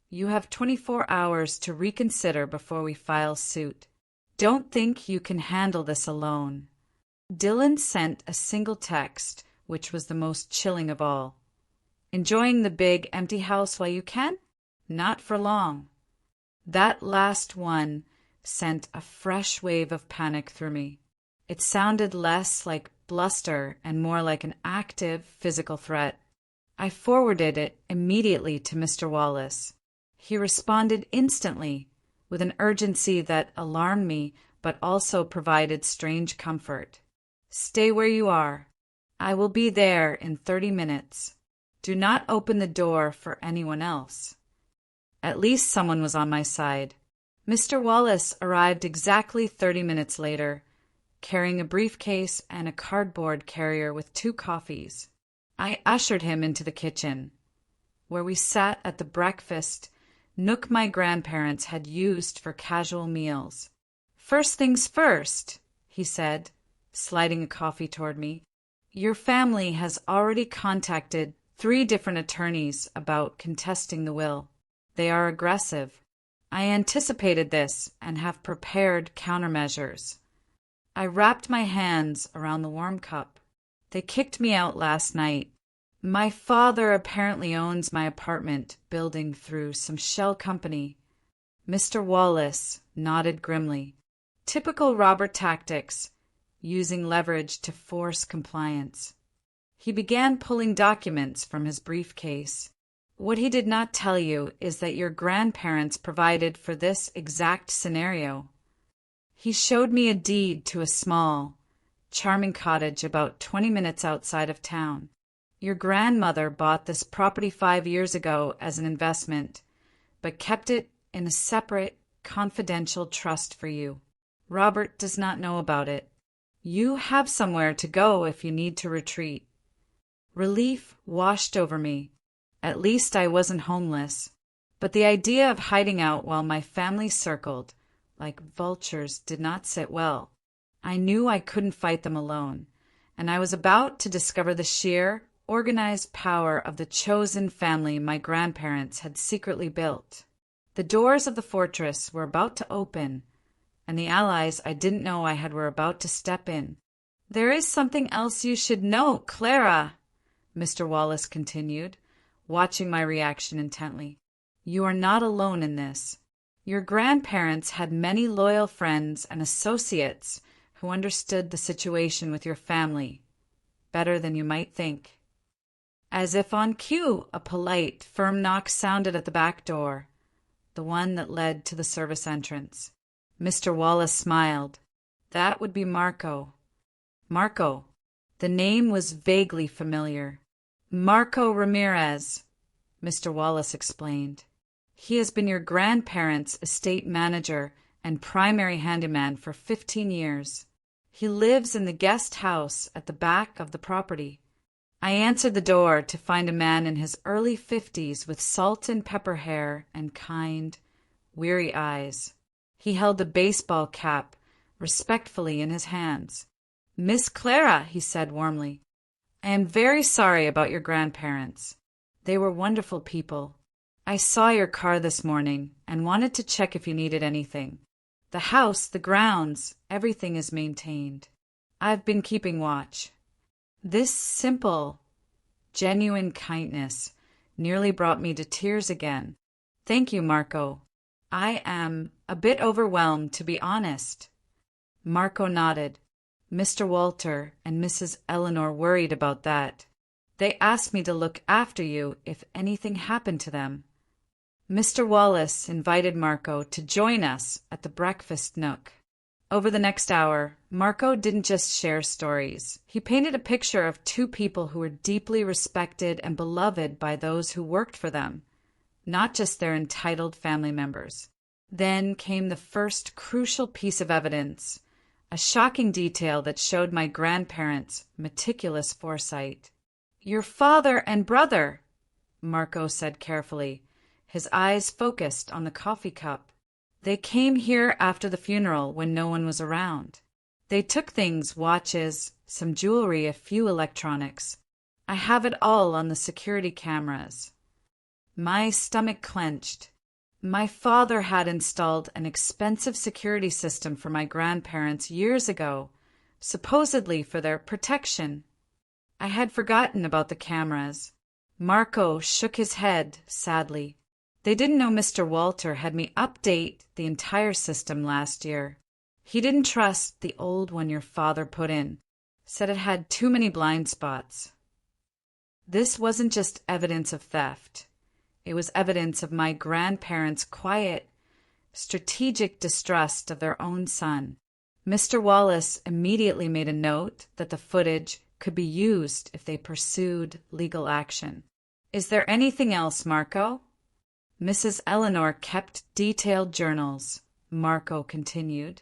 "You have 24 hours to reconsider before we file suit. Don't think you can handle this alone." Dylan sent a single text, which was the most chilling of all. "Enjoying the big empty house while you can? Not for long." That last one sent a fresh wave of panic through me. It sounded less like bluster and more like an active physical threat. I forwarded it immediately to Mr. Wallace. He responded instantly, with an urgency that alarmed me but also provided strange comfort. "Stay where you are. I will be there in 30 minutes. Do not open the door for anyone else." At least someone was on my side. Mr. Wallace arrived exactly 30 minutes later, carrying a briefcase and a cardboard carrier with 2 coffees. I ushered him into the kitchen, where we sat at the breakfast nook my grandparents had used for casual meals. "First things first," he said, sliding a coffee toward me. "Your family has already contacted 3 different attorneys about contesting the will. They are aggressive. I anticipated this and have prepared countermeasures. I wrapped my hands around the warm cup. They kicked me out last night. My father apparently owns my apartment building through some shell company. Mr. Wallace nodded grimly. Typical robber tactics, using leverage to force compliance. He began pulling documents from his briefcase. What he did not tell you is that your grandparents provided for this exact scenario. He showed me a deed to a small, charming cottage about 20 minutes outside of town. Your grandmother bought this property 5 years ago as an investment, but kept it in a separate, confidential trust for you. Robert does not know about it. You have somewhere to go if you need to retreat. Relief washed over me. At least I wasn't homeless. But the idea of hiding out while my family circled, like vultures, did not sit well. I knew I couldn't fight them alone, and I was about to discover the sheer, organized power of the chosen family my grandparents had secretly built. The doors of the fortress were about to open, and the allies I didn't know I had were about to step in. "There is something else you should know, Clara," Mr. Wallace continued, watching my reaction intently. "You are not alone in this. Your grandparents had many loyal friends and associates who understood the situation with your family better than you might think." As if on cue, a polite, firm knock sounded at the back door, the one that led to the service entrance. Mr. Wallace smiled. That would be Marco. Marco. The name was vaguely familiar. "Marco Ramirez," Mr. Wallace explained. "He has been your grandparents' estate manager and primary handyman for 15 years. He lives in the guest house at the back of the property." I answered the door to find a man in his early 50s with salt and pepper hair and kind, weary eyes. He held a baseball cap respectfully in his hands. "Miss Clara," he said warmly, "I am very sorry about your grandparents. They were wonderful people. I saw your car this morning and wanted to check if you needed anything. The house, the grounds, everything is maintained. I've been keeping watch." This simple, genuine kindness nearly brought me to tears again. "Thank you, Marco. I am a bit overwhelmed, to be honest." Marco nodded. "Mr. Walter and Mrs. Eleanor worried about that. They asked me to look after you if anything happened to them." Mr. Wallace invited Marco to join us at the breakfast nook. Over the next hour, Marco didn't just share stories. He painted a picture of two people who were deeply respected and beloved by those who worked for them, not just their entitled family members. Then came the first crucial piece of evidence, a shocking detail that showed my grandparents' meticulous foresight. "Your father and brother," Marco said carefully, his eyes focused on the coffee cup. "They came here after the funeral when no one was around. They took things, watches, some jewelry, a few electronics. I have it all on the security cameras." My stomach clenched. My father had installed an expensive security system for my grandparents years ago, supposedly for their protection. I had forgotten about the cameras. Marco shook his head sadly. "They didn't know Mr. Walter had me update the entire system last year. He didn't trust the old one your father put in, said it had too many blind spots." This wasn't just evidence of theft. It was evidence of my grandparents' quiet, strategic distrust of their own son. Mr. Wallace immediately made a note that the footage could be used if they pursued legal action. "Is there anything else, Marco?" "Mrs. Eleanor kept detailed journals," Marco continued.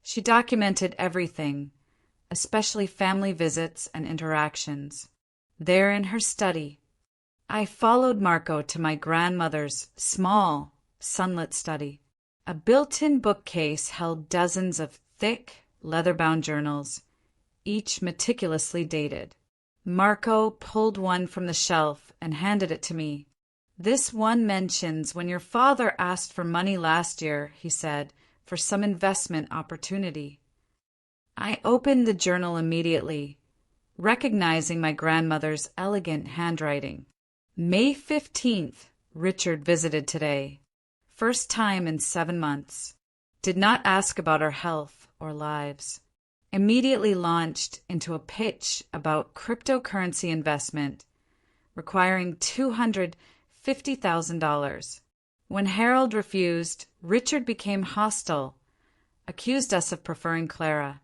"She documented everything, especially family visits and interactions. There in her study." I followed Marco to my grandmother's small, sunlit study. A built-in bookcase held dozens of thick, leather-bound journals, each meticulously dated. Marco pulled one from the shelf and handed it to me. This one mentions when your father asked for money last year, he said, for some investment opportunity. I opened the journal immediately, recognizing my grandmother's elegant handwriting. May 15th, Richard visited today. First time in 7 months. Did not ask about our health or lives. Immediately launched into a pitch about cryptocurrency investment, requiring $250,000. When Harold refused, Richard became hostile, accused us of preferring Clara,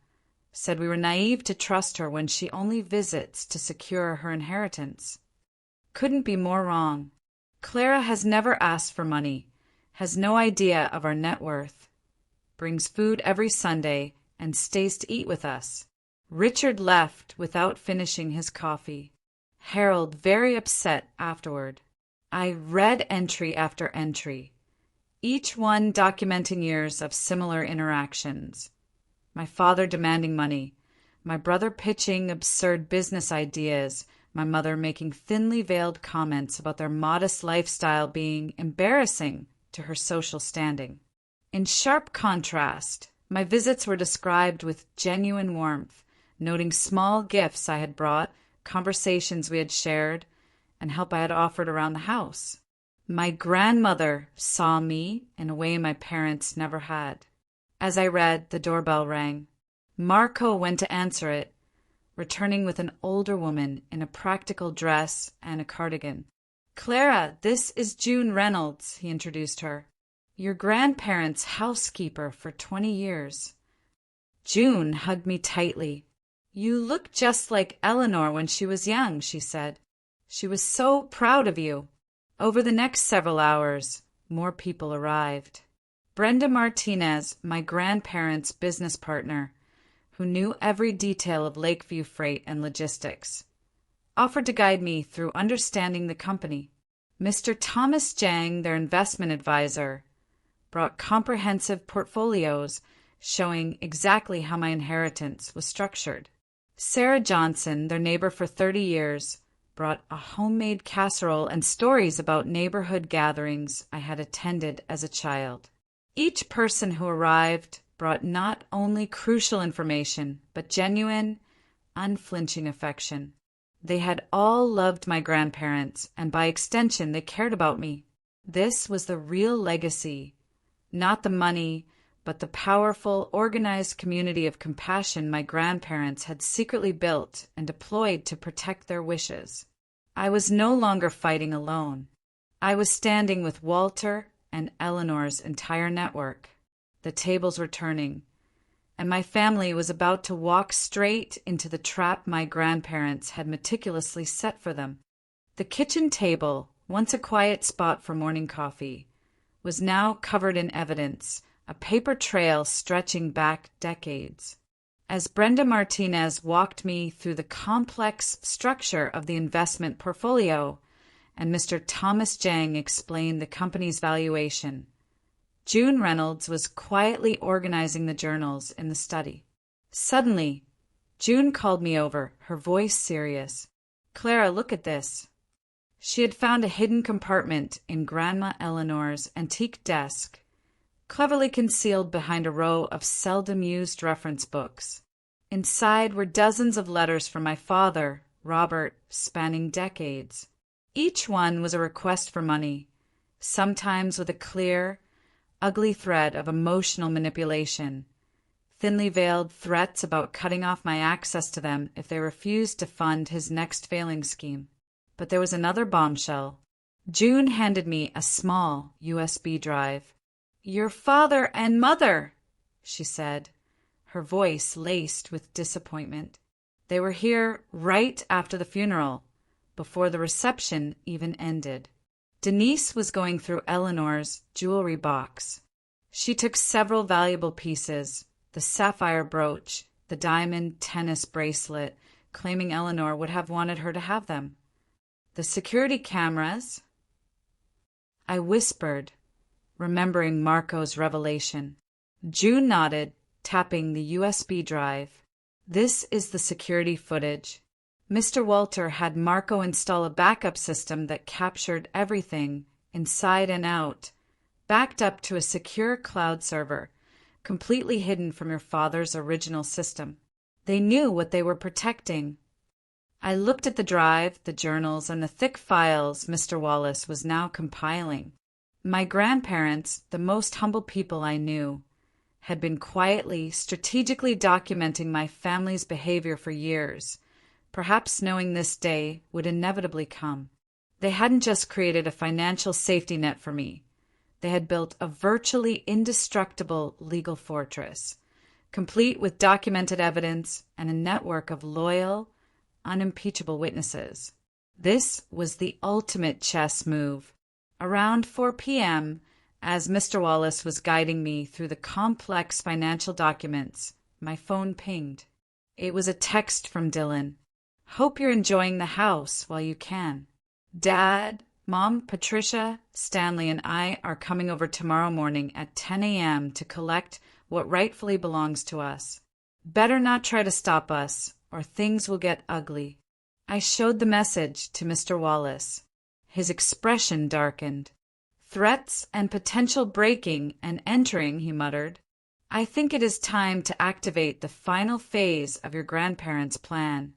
said we were naive to trust her when she only visits to secure her inheritance. Couldn't be more wrong. Clara has never asked for money, has no idea of our net worth, brings food every Sunday, and stays to eat with us. Richard left without finishing his coffee. Harold very upset afterward. I read entry after entry, each one documenting years of similar interactions. My father demanding money, my brother pitching absurd business ideas, my mother making thinly veiled comments about their modest lifestyle being embarrassing to her social standing. In sharp contrast, my visits were described with genuine warmth, noting small gifts I had brought, conversations we had shared, and help I had offered around the house. My grandmother saw me in a way my parents never had. As I read, the doorbell rang. Marco went to answer it, returning with an older woman in a practical dress and a cardigan. Clara, this is June Reynolds, he introduced her. Your grandparents' housekeeper for 20 years. June hugged me tightly. You look just like Eleanor when she was young, she said. She was so proud of you. Over the next several hours, more people arrived. Brenda Martinez, my grandparents' business partner, who knew every detail of Lakeview freight and logistics, offered to guide me through understanding the company. Mr. Thomas Jang, their investment advisor, brought comprehensive portfolios showing exactly how my inheritance was structured. Sarah Johnson, their neighbor for 30 years, brought a homemade casserole and stories about neighborhood gatherings I had attended as a child. Each person who arrived brought not only crucial information, but genuine, unflinching affection. They had all loved my grandparents, and by extension, they cared about me. This was the real legacy, not the money, but the powerful, organized community of compassion my grandparents had secretly built and deployed to protect their wishes. I was no longer fighting alone. I was standing with Walter and Eleanor's entire network. The tables were turning, and my family was about to walk straight into the trap my grandparents had meticulously set for them. The kitchen table, once a quiet spot for morning coffee, was now covered in evidence, a paper trail stretching back decades. As Brenda Martinez walked me through the complex structure of the investment portfolio, and Mr. Thomas Jang explained the company's valuation, June Reynolds was quietly organizing the journals in the study. Suddenly, June called me over, her voice serious. Clara, look at this. She had found a hidden compartment in Grandma Eleanor's antique desk, cleverly concealed behind a row of seldom-used reference books. Inside were dozens of letters from my father, Robert, spanning decades. Each one was a request for money, sometimes with a clear, ugly thread of emotional manipulation, thinly veiled threats about cutting off my access to them if they refused to fund his next failing scheme. But there was another bombshell. June handed me a small USB drive. Your father and mother, she said, her voice laced with disappointment. They were here right after the funeral, before the reception even ended. Denise was going through Eleanor's jewelry box. She took several valuable pieces, the sapphire brooch, the diamond tennis bracelet, claiming Eleanor would have wanted her to have them. The security cameras. I whispered, remembering Marco's revelation. June nodded, tapping the USB drive. This is the security footage. Mr. Walter had Marco install a backup system that captured everything, inside and out, backed up to a secure cloud server, completely hidden from your father's original system. They knew what they were protecting. I looked at the drive, the journals, and the thick files Mr. Wallace was now compiling. My grandparents, the most humble people I knew, had been quietly, strategically documenting my family's behavior for years, perhaps knowing this day would inevitably come. They hadn't just created a financial safety net for me. They had built a virtually indestructible legal fortress, complete with documented evidence and a network of loyal, unimpeachable witnesses. This was the ultimate chess move. Around 4 p.m., as Mr. Wallace was guiding me through the complex financial documents, my phone pinged. It was a text from Dylan. "Hope you're enjoying the house while you can. Dad, Mom, Patricia, Stanley, and I are coming over tomorrow morning at 10 a.m. to collect what rightfully belongs to us. Better not try to stop us, or things will get ugly." I showed the message to Mr. Wallace. His expression darkened. "Threats and potential breaking and entering," he muttered. "I think it is time to activate the final phase of your grandparents' plan."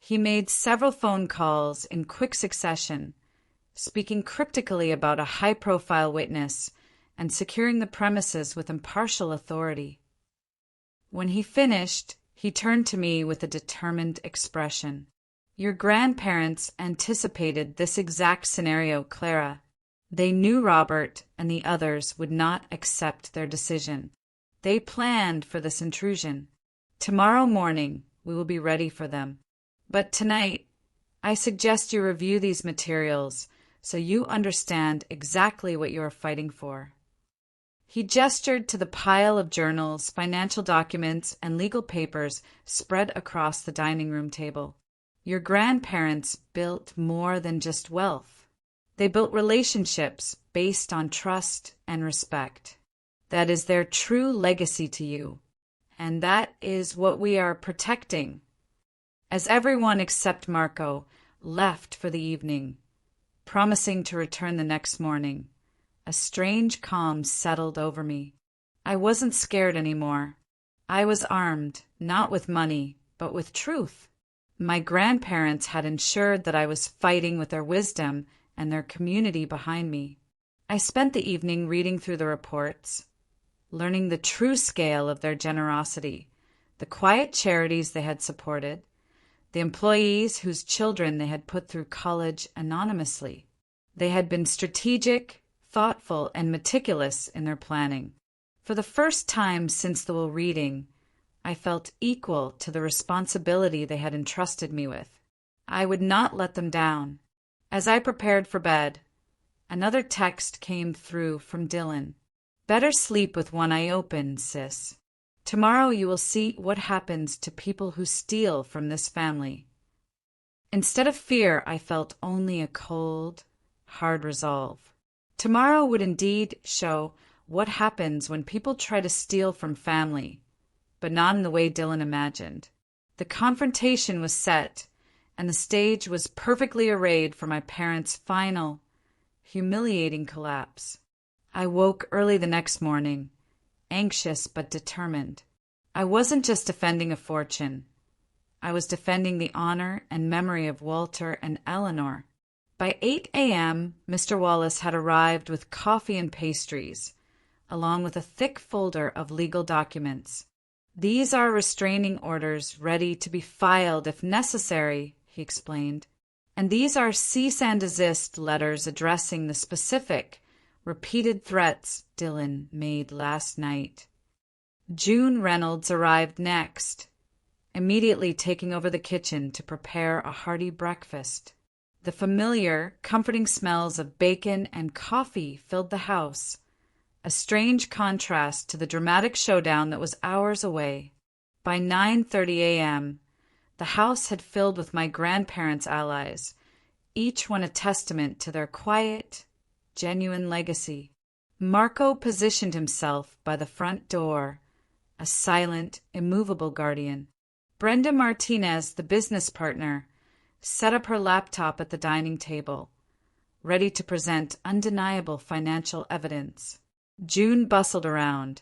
He made several phone calls in quick succession, speaking cryptically about a high-profile witness and securing the premises with impartial authority. When he finished, he turned to me with a determined expression. "Your grandparents anticipated this exact scenario, Clara. They knew Robert and the others would not accept their decision. They planned for this intrusion. Tomorrow morning, we will be ready for them. But tonight, I suggest you review these materials so you understand exactly what you are fighting for." He gestured to the pile of journals, financial documents, and legal papers spread across the dining room table. Your grandparents built more than just wealth. They built relationships based on trust and respect. That is their true legacy to you, and that is what we are protecting. As everyone except Marco left for the evening, promising to return the next morning, a strange calm settled over me. I wasn't scared anymore. I was armed, not with money, but with truth. My grandparents had ensured that I was fighting with their wisdom and their community behind me. I spent the evening reading through the reports, learning the true scale of their generosity, the quiet charities they had supported, the employees whose children they had put through college anonymously. They had been strategic, thoughtful, and meticulous in their planning. For the first time since the will reading, I felt equal to the responsibility they had entrusted me with. I would not let them down. As I prepared for bed, another text came through from Dylan. "Better sleep with one eye open, sis. Tomorrow you will see what happens to people who steal from this family." Instead of fear, I felt only a cold, hard resolve. Tomorrow would indeed show what happens when people try to steal from family, but not in the way Dylan imagined. The confrontation was set, and the stage was perfectly arrayed for my parents' final, humiliating collapse. I woke early the next morning, anxious but determined. I wasn't just defending a fortune. I was defending the honor and memory of Walter and Eleanor. By 8 a.m., Mr. Wallace had arrived with coffee and pastries, along with a thick folder of legal documents. "These are restraining orders ready to be filed if necessary," he explained. "And these are cease and desist letters addressing the specific, repeated threats Dylan made last night." June Reynolds arrived next, immediately taking over the kitchen to prepare a hearty breakfast. The familiar, comforting smells of bacon and coffee filled the house, a strange contrast to the dramatic showdown that was hours away. By 9:30 a.m., the house had filled with my grandparents' allies, each one a testament to their quiet, genuine legacy. Marco positioned himself by the front door, a silent, immovable guardian. Brenda Martinez, the business partner, set up her laptop at the dining table, ready to present undeniable financial evidence. June bustled around,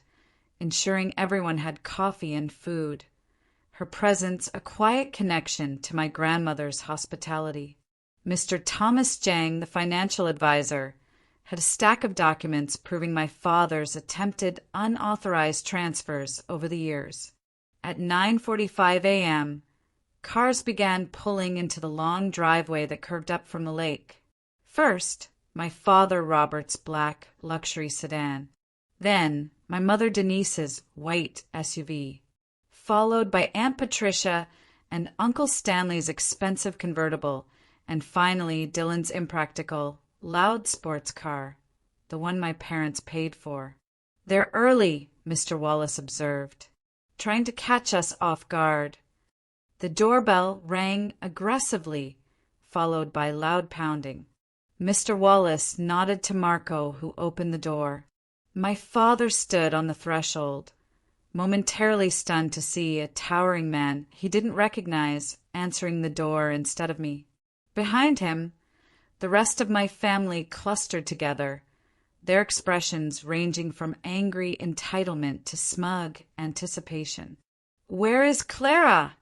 ensuring everyone had coffee and food, her presence a quiet connection to my grandmother's hospitality. Mr. Thomas Jang, the financial advisor, had a stack of documents proving my father's attempted unauthorized transfers over the years. At 9:45 a.m., cars began pulling into the long driveway that curved up from the lake. First, my father Robert's black luxury sedan. Then, my mother Denise's white SUV, followed by Aunt Patricia and Uncle Stanley's expensive convertible, and finally Dylan's impractical, loud sports car, the one my parents paid for. "They're early," Mr. Wallace observed, trying to catch us off guard. The doorbell rang aggressively, followed by loud pounding. Mr. Wallace nodded to Marco, who opened the door. My father stood on the threshold, momentarily stunned to see a towering man he didn't recognize answering the door instead of me. Behind him, the rest of my family clustered together, their expressions ranging from angry entitlement to smug anticipation. "Where is Clara?"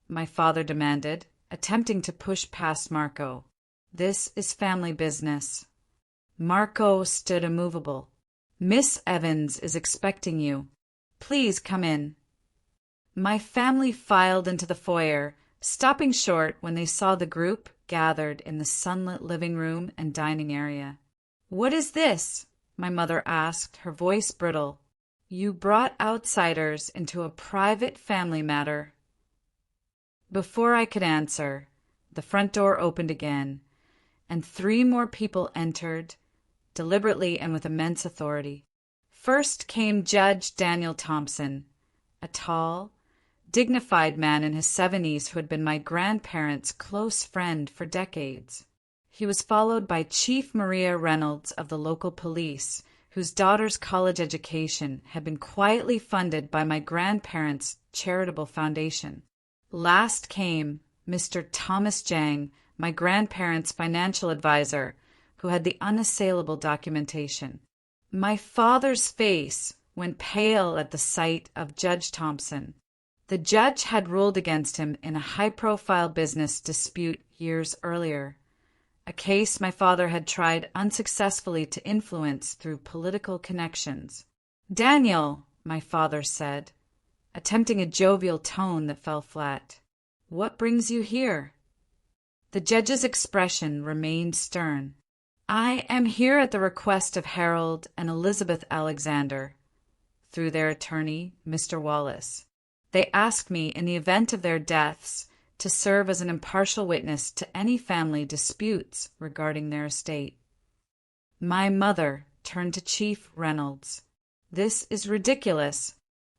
my father demanded, attempting to push past Marco. "This is family business." Marco stood immovable. "Miss Evans is expecting you. Please come in." My family filed into the foyer, stopping short when they saw the group gathered in the sunlit living room and dining area. "What is this?" my mother asked, her voice brittle. "You brought outsiders into a private family matter." Before I could answer, the front door opened again, and 3 more people entered, deliberately and with immense authority. First came Judge Daniel Thompson, a tall, dignified man in his 70s who had been my grandparents' close friend for decades. He was followed by Chief Maria Reynolds of the local police, whose daughter's college education had been quietly funded by my grandparents' charitable foundation. Last came Mr. Thomas Jang, my grandparents' financial advisor, who had the unassailable documentation. My father's face went pale at the sight of Judge Thompson. The judge had ruled against him in a high-profile business dispute years earlier, a case my father had tried unsuccessfully to influence through political connections. "Daniel," my father said, attempting a jovial tone that fell flat, "what brings you here?" The judge's expression remained stern. "I am here at the request of Harold and Elizabeth Alexander, through their attorney, Mr. Wallace. They asked me, in the event of their deaths, to serve as an impartial witness to any family disputes regarding their estate." My mother turned to Chief Reynolds. "This is ridiculous.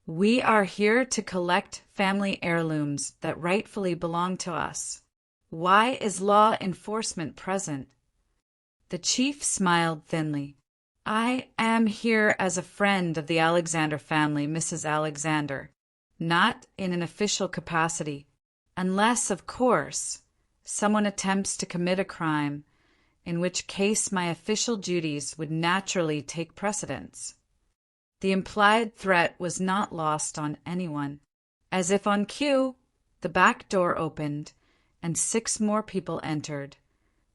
We are here to collect family heirlooms that rightfully belong to us. Why is law enforcement present?" The chief smiled thinly. "I am here as a friend of the Alexander family, Mrs. Alexander, not in an official capacity, unless, of course, someone attempts to commit a crime, in which case my official duties would naturally take precedence." The implied threat was not lost on anyone. As if on cue, the back door opened, and 6 more people entered,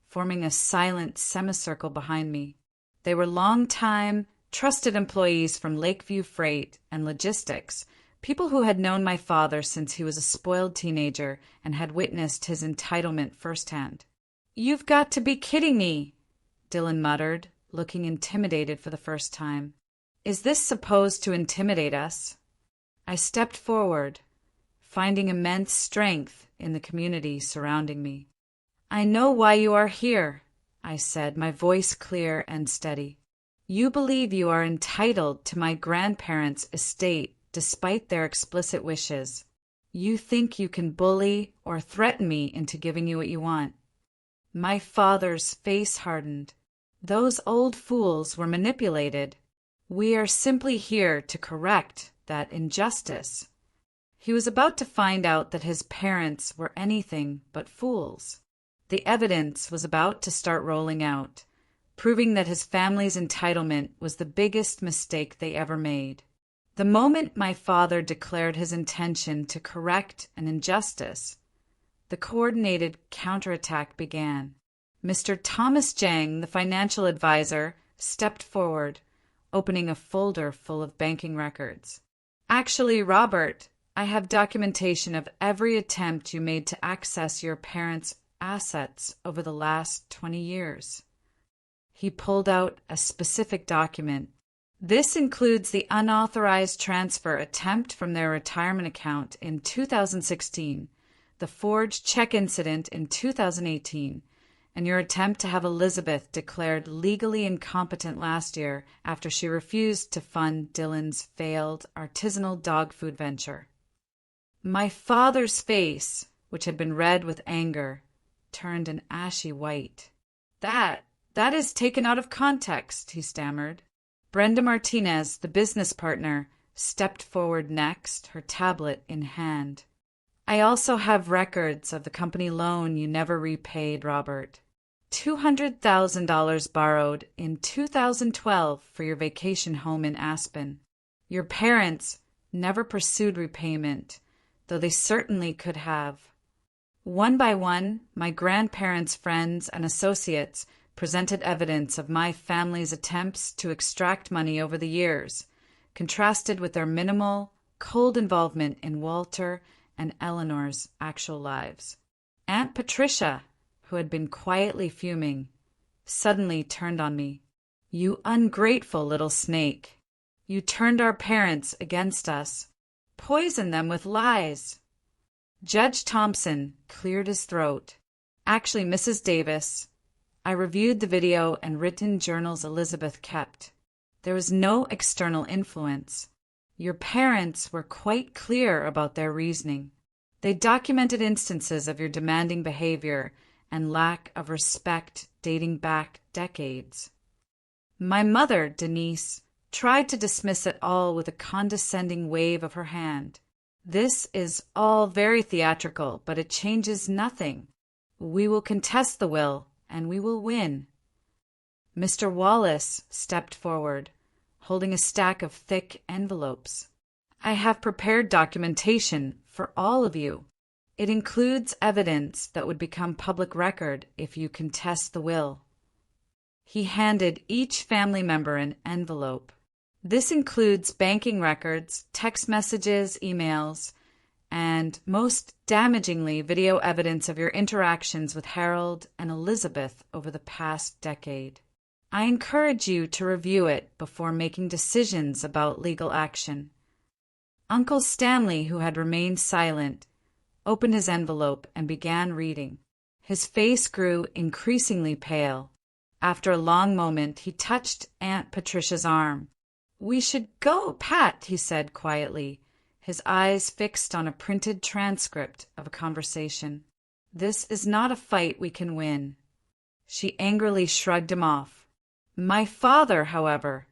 forming a silent semicircle behind me. They were long-time, trusted employees from Lakeview Freight and Logistics, people who had known my father since he was a spoiled teenager and had witnessed his entitlement firsthand. "You've got to be kidding me," Dylan muttered, looking intimidated for the first time. "Is this supposed to intimidate us?" I stepped forward, finding immense strength in the community surrounding me. "I know why you are here," I said, my voice clear and steady. "You believe you are entitled to my grandparents' estate despite their explicit wishes. You think you can bully or threaten me into giving you what you want." My father's face hardened. "Those old fools were manipulated. We are simply here to correct that injustice." He was about to find out that his parents were anything but fools. The evidence was about to start rolling out, proving that his family's entitlement was the biggest mistake they ever made. The moment my father declared his intention to correct an injustice, the coordinated counterattack began. Mr. Thomas Jang, the financial advisor, stepped forward, opening a folder full of banking records. "Actually, Robert, I have documentation of every attempt you made to access your parents' assets over the last 20 years. He pulled out a specific document. This includes the unauthorized transfer attempt from their retirement account in 2016, the forged check incident in 2018, and your attempt to have Elizabeth declared legally incompetent last year after she refused to fund Dylan's failed artisanal dog food venture." My father's face, which had been red with anger, turned an ashy white. That is taken out of context," he stammered. Brenda Martinez, the business partner, stepped forward next, her tablet in hand. "I also have records of the company loan you never repaid, Robert. $200,000 borrowed in 2012 for your vacation home in Aspen. Your parents never pursued repayment, though they certainly could have. One by one, my grandparents' friends and associates presented evidence of my family's attempts to extract money over the years, contrasted with their minimal, cold involvement in Walter and Eleanor's actual lives. Aunt Patricia, who had been quietly fuming, suddenly turned on me. "You ungrateful little snake. You turned our parents against us, poisoned them with lies." Judge Thompson cleared his throat. "Actually, Mrs. Davis, I reviewed the video and written journals Elizabeth kept. There was no external influence. Your parents were quite clear about their reasoning. They documented instances of your demanding behavior and lack of respect dating back decades. My mother, Denise, tried to dismiss it all with a condescending wave of her hand. This is all very theatrical, but it changes nothing. We will contest the will, and we will win." Mr. Wallace stepped forward, holding a stack of thick envelopes. "I have prepared documentation for all of you. It includes evidence that would become public record if you contest the will." He handed each family member an envelope. "This includes banking records, text messages, emails, and, most damagingly, video evidence of your interactions with Harold and Elizabeth over the past decade. I encourage you to review it before making decisions about legal action." Uncle Stanley, who had remained silent, opened his envelope and began reading. His face grew increasingly pale. After a long moment, he touched Aunt Patricia's arm. "We should go, Pat," he said quietly, his eyes fixed on a printed transcript of a conversation. "This is not a fight we can win." She angrily shrugged him off. My father, however,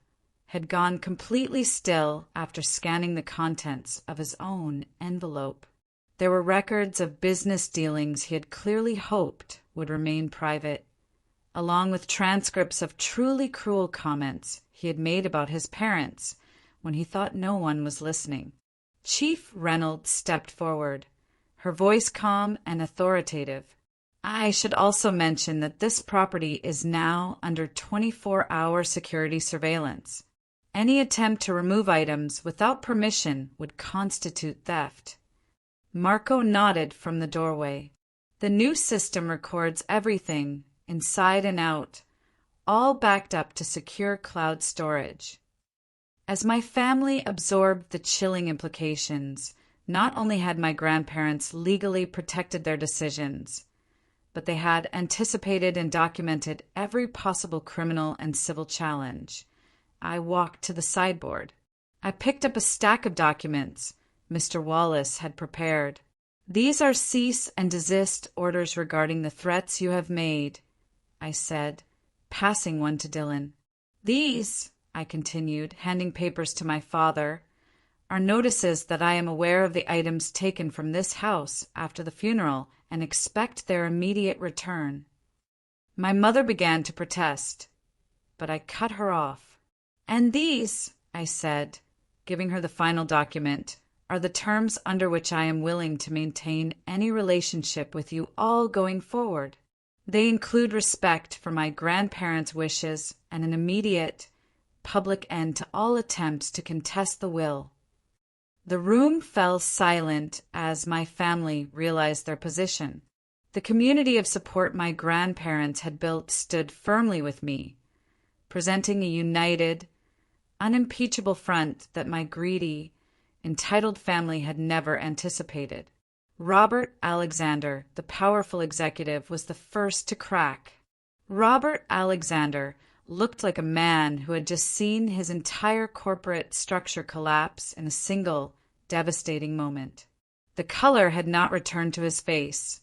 had gone completely still after scanning the contents of his own envelope. There were records of business dealings he had clearly hoped would remain private, along with transcripts of truly cruel comments he had made about his parents when he thought no one was listening. Chief Reynolds stepped forward, her voice calm and authoritative. "I should also mention that this property is now under 24-hour security surveillance. Any attempt to remove items without permission would constitute theft." Marco nodded from the doorway. "The new system records everything, inside and out, all backed up to secure cloud storage." As my family absorbed the chilling implications, not only had my grandparents legally protected their decisions, but they had anticipated and documented every possible criminal and civil challenge. I walked to the sideboard. I picked up a stack of documents Mr. Wallace had prepared. "These are cease and desist orders regarding the threats you have made," I said, passing one to Dylan. "These," I continued, handing papers to my father, are notices that I am aware of the items taken from this house after the funeral and expect their immediate return." My mother began to protest, but I cut her off. "And these," I said, giving her the final document, "are the terms under which I am willing to maintain any relationship with you all going forward. They include respect for my grandparents' wishes and an immediate, public end to all attempts to contest the will." The room fell silent as my family realized their position. The community of support my grandparents had built stood firmly with me, presenting a united, unimpeachable front that my greedy, entitled family had never anticipated. Robert Alexander, the powerful executive, was the first to crack. Robert Alexander looked like a man who had just seen his entire corporate structure collapse in a single, devastating moment. The color had not returned to his face,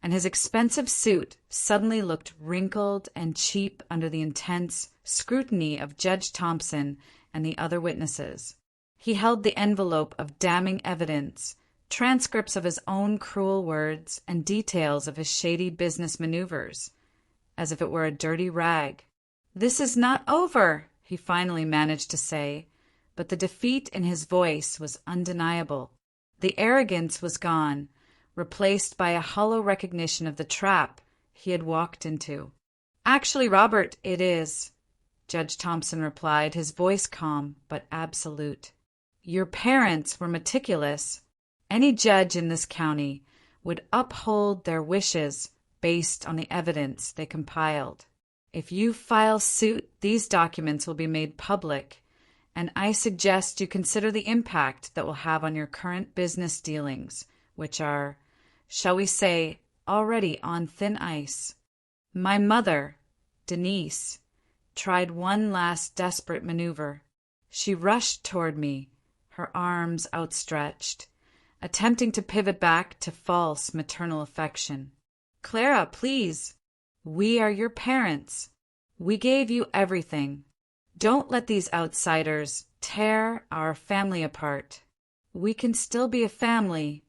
and his expensive suit suddenly looked wrinkled and cheap under the intense scrutiny of Judge Thompson and the other witnesses. He held the envelope of damning evidence, transcripts of his own cruel words, and details of his shady business maneuvers, as if it were a dirty rag. "This is not over," he finally managed to say, but the defeat in his voice was undeniable. The arrogance was gone, replaced by a hollow recognition of the trap he had walked into. "Actually, Robert, it is," Judge Thompson replied, his voice calm but absolute. "Your parents were meticulous. Any judge in this county would uphold their wishes based on the evidence they compiled. If you file suit, these documents will be made public, and I suggest you consider the impact that will have on your current business dealings, which are, shall we say, already on thin ice." My mother, Denise, tried one last desperate maneuver. She rushed toward me, her arms outstretched, attempting to pivot back to false maternal affection. "Clara, please. We are your parents. We gave you everything. Don't let these outsiders tear our family apart. We can still be a family."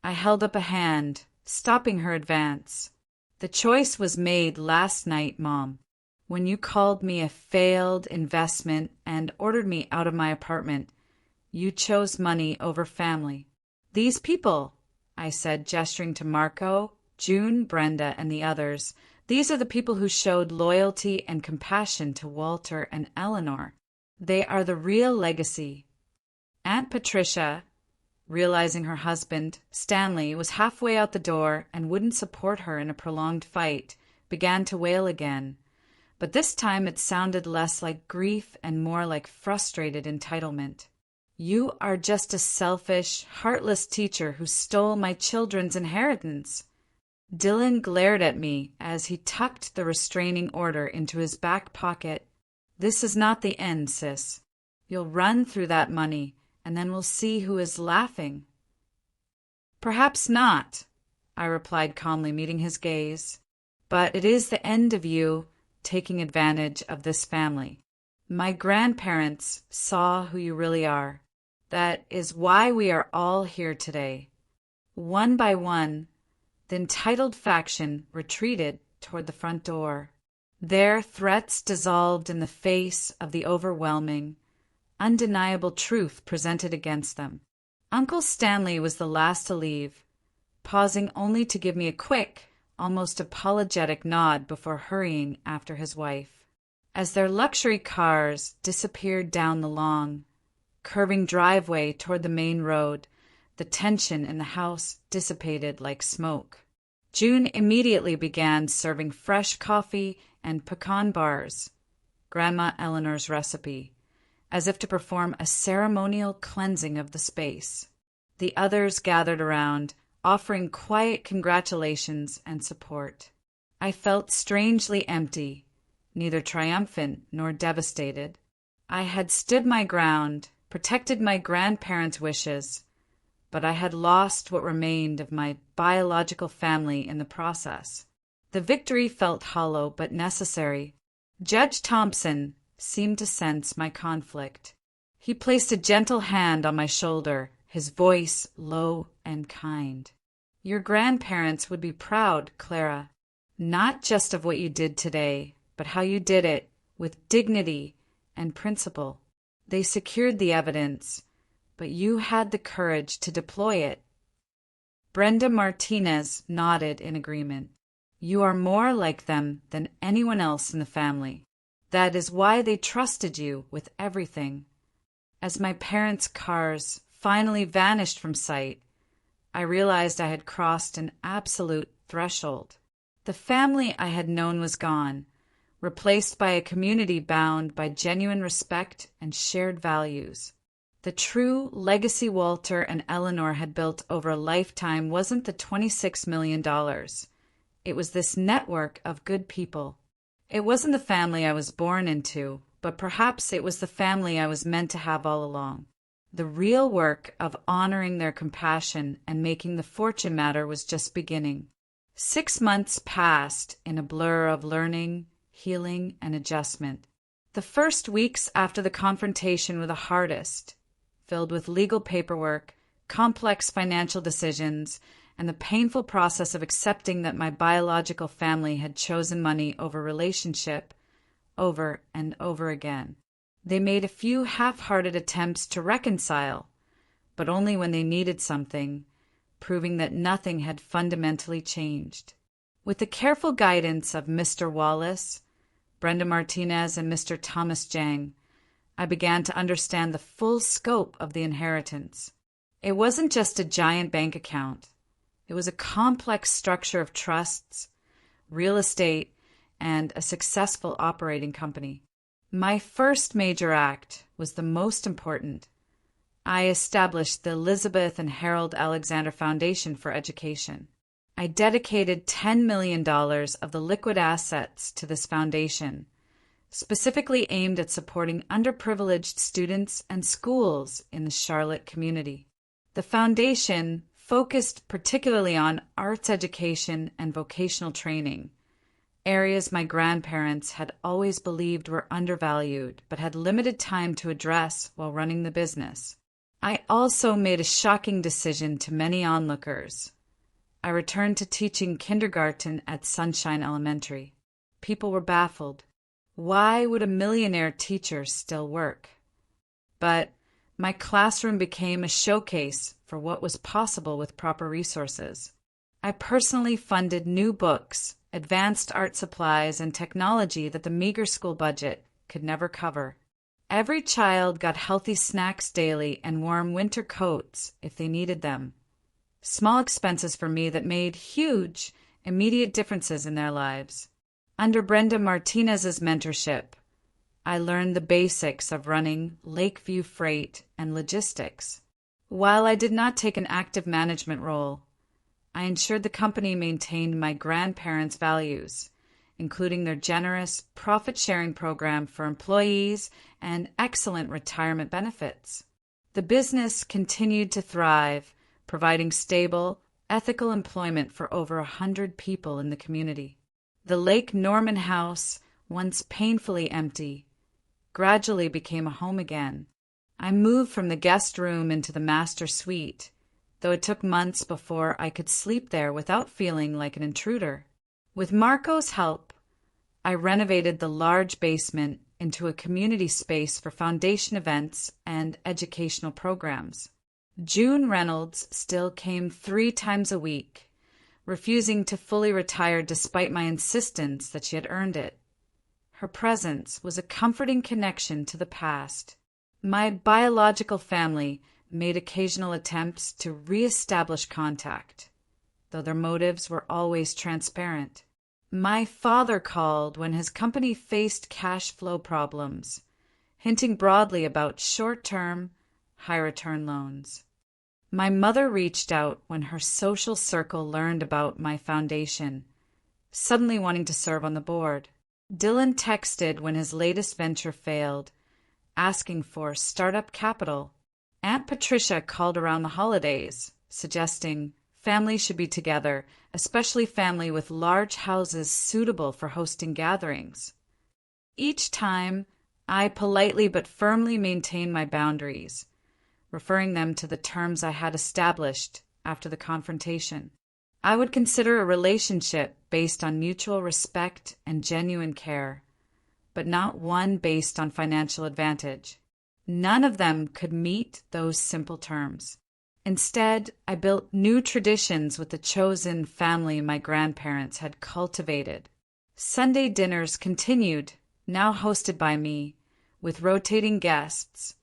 I held up a hand, stopping her advance. "The choice was made last night, Mom, when you called me a failed investment and ordered me out of my apartment. You chose money over family. These people," I said, gesturing to Marco, June, Brenda, and the others, "these are the people who showed loyalty and compassion to Walter and Eleanor. They are the real legacy." Aunt Patricia, realizing her husband, Stanley, was halfway out the door and wouldn't support her in a prolonged fight, began to wail again. But this time it sounded less like grief and more like frustrated entitlement. "You are just a selfish, heartless teacher who stole my children's inheritance." Dylan glared at me as he tucked the restraining order into his back pocket. "This is not the end, sis. You'll run through that money, and then we'll see who is laughing." "Perhaps not," I replied calmly, meeting his gaze. "But it is the end of you taking advantage of this family. My grandparents saw who you really are. That is why we are all here today." One by one, the entitled faction retreated toward the front door. Their threats dissolved in the face of the overwhelming, undeniable truth presented against them. Uncle Stanley was the last to leave, pausing only to give me a quick, almost apologetic nod before hurrying after his wife. As their luxury cars disappeared down the long, curving driveway toward the main road, the tension in the house dissipated like smoke. June immediately began serving fresh coffee and pecan bars, Grandma Eleanor's recipe, as if to perform a ceremonial cleansing of the space. The others gathered around, offering quiet congratulations and support. I felt strangely empty, neither triumphant nor devastated. I had stood my ground, protected my grandparents' wishes, but I had lost what remained of my biological family in the process. The victory felt hollow but necessary. Judge Thompson seemed to sense my conflict. He placed a gentle hand on my shoulder, his voice low and kind. Your grandparents would be proud, Clara, not just of what you did today, but how you did it with dignity and principle. They secured the evidence, but you had the courage to deploy it. Brenda Martinez nodded in agreement. You are more like them than anyone else in the family. That is why they trusted you with everything. As my parents' cars finally vanished from sight, I realized I had crossed an absolute threshold. The family I had known was gone, replaced by a community bound by genuine respect and shared values. The true legacy Walter and Eleanor had built over a lifetime wasn't the $26 million. It was this network of good people. It wasn't the family I was born into, but perhaps it was the family I was meant to have all along. The real work of honoring their compassion and making the fortune matter was just beginning. 6 months passed in a blur of learning, healing, and adjustment. The first weeks after the confrontation were the hardest, filled with legal paperwork, complex financial decisions, and the painful process of accepting that my biological family had chosen money over relationship over and over again. They made a few half-hearted attempts to reconcile, but only when they needed something, proving that nothing had fundamentally changed. With the careful guidance of Mr. Wallace, Brenda Martinez, and Mr. Thomas Jang, I began to understand the full scope of the inheritance. It wasn't just a giant bank account. It was a complex structure of trusts, real estate, and a successful operating company. My first major act was the most important. I established the Elizabeth and Harold Alexander Foundation for Education. I dedicated $10 million of the liquid assets to this foundation, specifically aimed at supporting underprivileged students and schools in the Charlotte community. The foundation focused particularly on arts education and vocational training, areas my grandparents had always believed were undervalued but had limited time to address while running the business. I also made a shocking decision to many onlookers. I returned to teaching kindergarten at Sunshine Elementary. People were baffled. Why would a millionaire teacher still work? But my classroom became a showcase for what was possible with proper resources. I personally funded new books, advanced art supplies, and technology that the meager school budget could never cover. Every child got healthy snacks daily and warm winter coats if they needed them. Small expenses for me that made huge, immediate differences in their lives. Under Brenda Martinez's mentorship, I learned the basics of running Lakeview Freight and logistics. While I did not take an active management role, I ensured the company maintained my grandparents' values, including their generous profit-sharing program for employees and excellent retirement benefits. The business continued to thrive, providing stable, ethical employment for over 100 people in the community. The Lake Norman house, once painfully empty, gradually became a home again. I moved from the guest room into the master suite, though it took months before I could sleep there without feeling like an intruder. With Marco's help, I renovated the large basement into a community space for foundation events and educational programs. June Reynolds still came 3 times a week, refusing to fully retire despite my insistence that she had earned it. Her presence was a comforting connection to the past. My biological family made occasional attempts to re-establish contact, though their motives were always transparent. My father called when his company faced cash flow problems, hinting broadly about short-term, high-return loans. My mother reached out when her social circle learned about my foundation, suddenly wanting to serve on the board. Dylan texted when his latest venture failed, asking for startup capital. Aunt Patricia called around the holidays, suggesting families should be together, especially family with large houses suitable for hosting gatherings. Each time, I politely but firmly maintained my boundaries, referring them to the terms I had established after the confrontation. I would consider a relationship based on mutual respect and genuine care, but not one based on financial advantage. None of them could meet those simple terms. Instead, I built new traditions with the chosen family my grandparents had cultivated. Sunday dinners continued, now hosted by me, with rotating guests: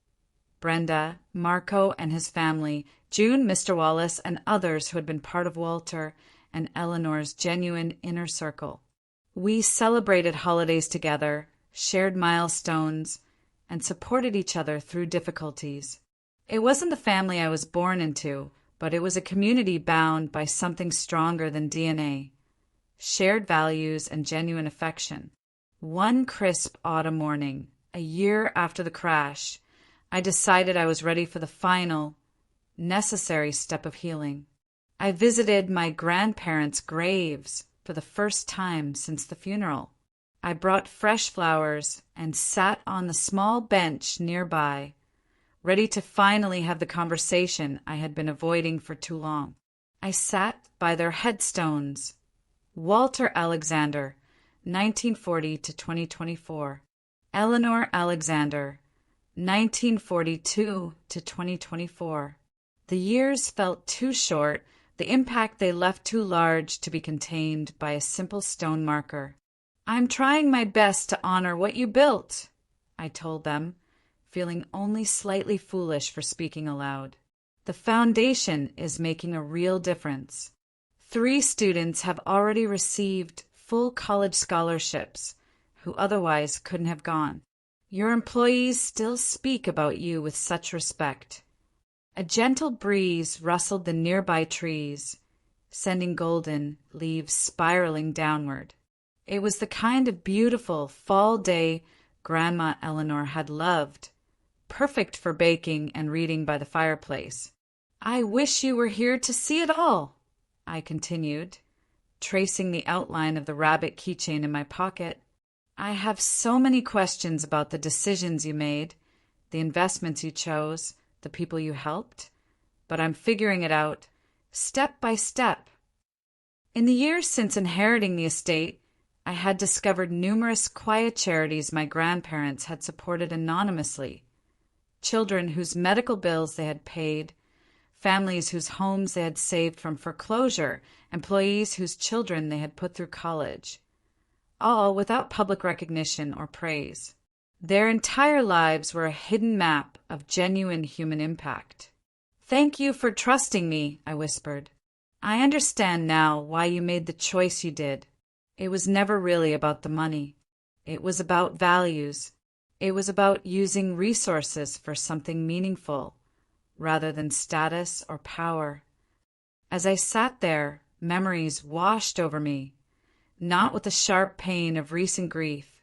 Brenda, Marco and his family, June, Mr. Wallace, and others who had been part of Walter and Eleanor's genuine inner circle. We celebrated holidays together, shared milestones, and supported each other through difficulties. It wasn't the family I was born into, but it was a community bound by something stronger than DNA: shared values and genuine affection. One crisp autumn morning, a year after the crash, I decided I was ready for the final, necessary step of healing. I visited my grandparents' graves for the first time since the funeral. I brought fresh flowers and sat on the small bench nearby, ready to finally have the conversation I had been avoiding for too long. I sat by their headstones: Walter Alexander, 1940 to 2024. Eleanor Alexander, 1942 to 2024. The years felt too short, the impact they left too large to be contained by a simple stone marker. "I'm trying my best to honor what you built," I told them, feeling only slightly foolish for speaking aloud. "The foundation is making a real difference. 3 students have already received full college scholarships who otherwise couldn't have gone. Your employees still speak about you with such respect." A gentle breeze rustled the nearby trees, sending golden leaves spiraling downward. It was the kind of beautiful fall day Grandma Eleanor had loved, perfect for baking and reading by the fireplace. "I wish you were here to see it all," I continued, tracing the outline of the rabbit keychain in my pocket. "I have so many questions about the decisions you made, the investments you chose, the people you helped, but I'm figuring it out, step by step." In the years since inheriting the estate, I had discovered numerous quiet charities my grandparents had supported anonymously: children whose medical bills they had paid, families whose homes they had saved from foreclosure, employees whose children they had put through college, all without public recognition or praise. Their entire lives were a hidden map of genuine human impact. "Thank you for trusting me," I whispered. "I understand now why you made the choice you did. It was never really about the money. It was about values. It was about using resources for something meaningful, rather than status or power." As I sat there, memories washed over me, not with the sharp pain of recent grief,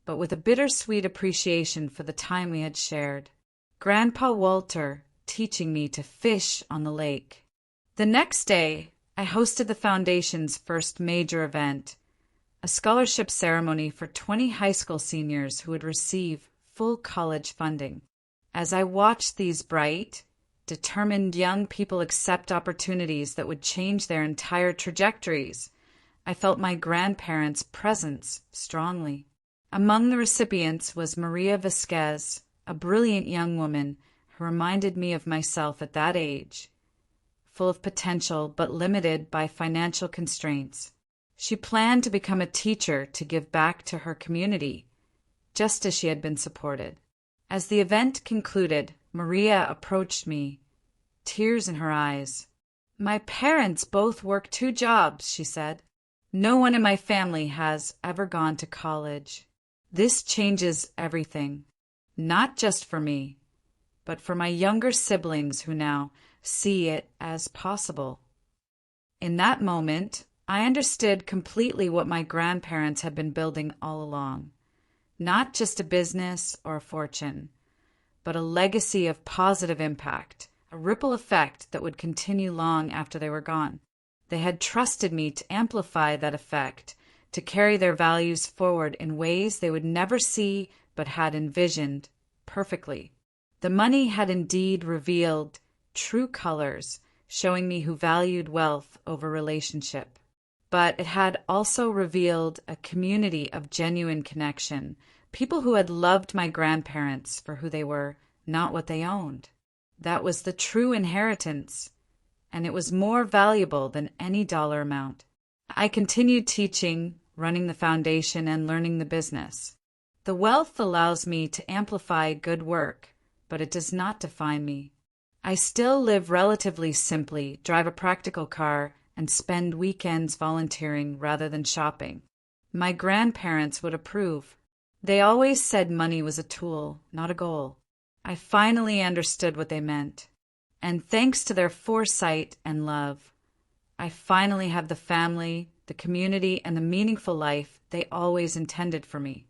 but with a bittersweet appreciation for the time we had shared. Grandpa Walter teaching me to fish on the lake. The next day, I hosted the Foundation's first major event, a scholarship ceremony for 20 high school seniors who would receive full college funding. As I watched these bright, determined young people accept opportunities that would change their entire trajectories, I felt my grandparents' presence strongly. Among the recipients was Maria Vasquez, a brilliant young woman who reminded me of myself at that age, full of potential but limited by financial constraints. She planned to become a teacher to give back to her community, just as she had been supported. As the event concluded, Maria approached me, tears in her eyes. "My parents both work 2 jobs," she said. "No one in my family has ever gone to college. This changes everything, not just for me, but for my younger siblings who now see it as possible." In that moment, I understood completely what my grandparents had been building all along. Not just a business or a fortune, but a legacy of positive impact, a ripple effect that would continue long after they were gone. They had trusted me to amplify that effect, to carry their values forward in ways they would never see but had envisioned perfectly. The money had indeed revealed true colors, showing me who valued wealth over relationship. But it had also revealed a community of genuine connection, people who had loved my grandparents for who they were, not what they owned. That was the true inheritance, and it was more valuable than any dollar amount. I continued teaching, running the foundation, and learning the business. The wealth allows me to amplify good work, but it does not define me. I still live relatively simply, drive a practical car, and spend weekends volunteering rather than shopping. My grandparents would approve. They always said money was a tool, not a goal. I finally understood what they meant. And thanks to their foresight and love, I finally have the family, the community, and the meaningful life they always intended for me.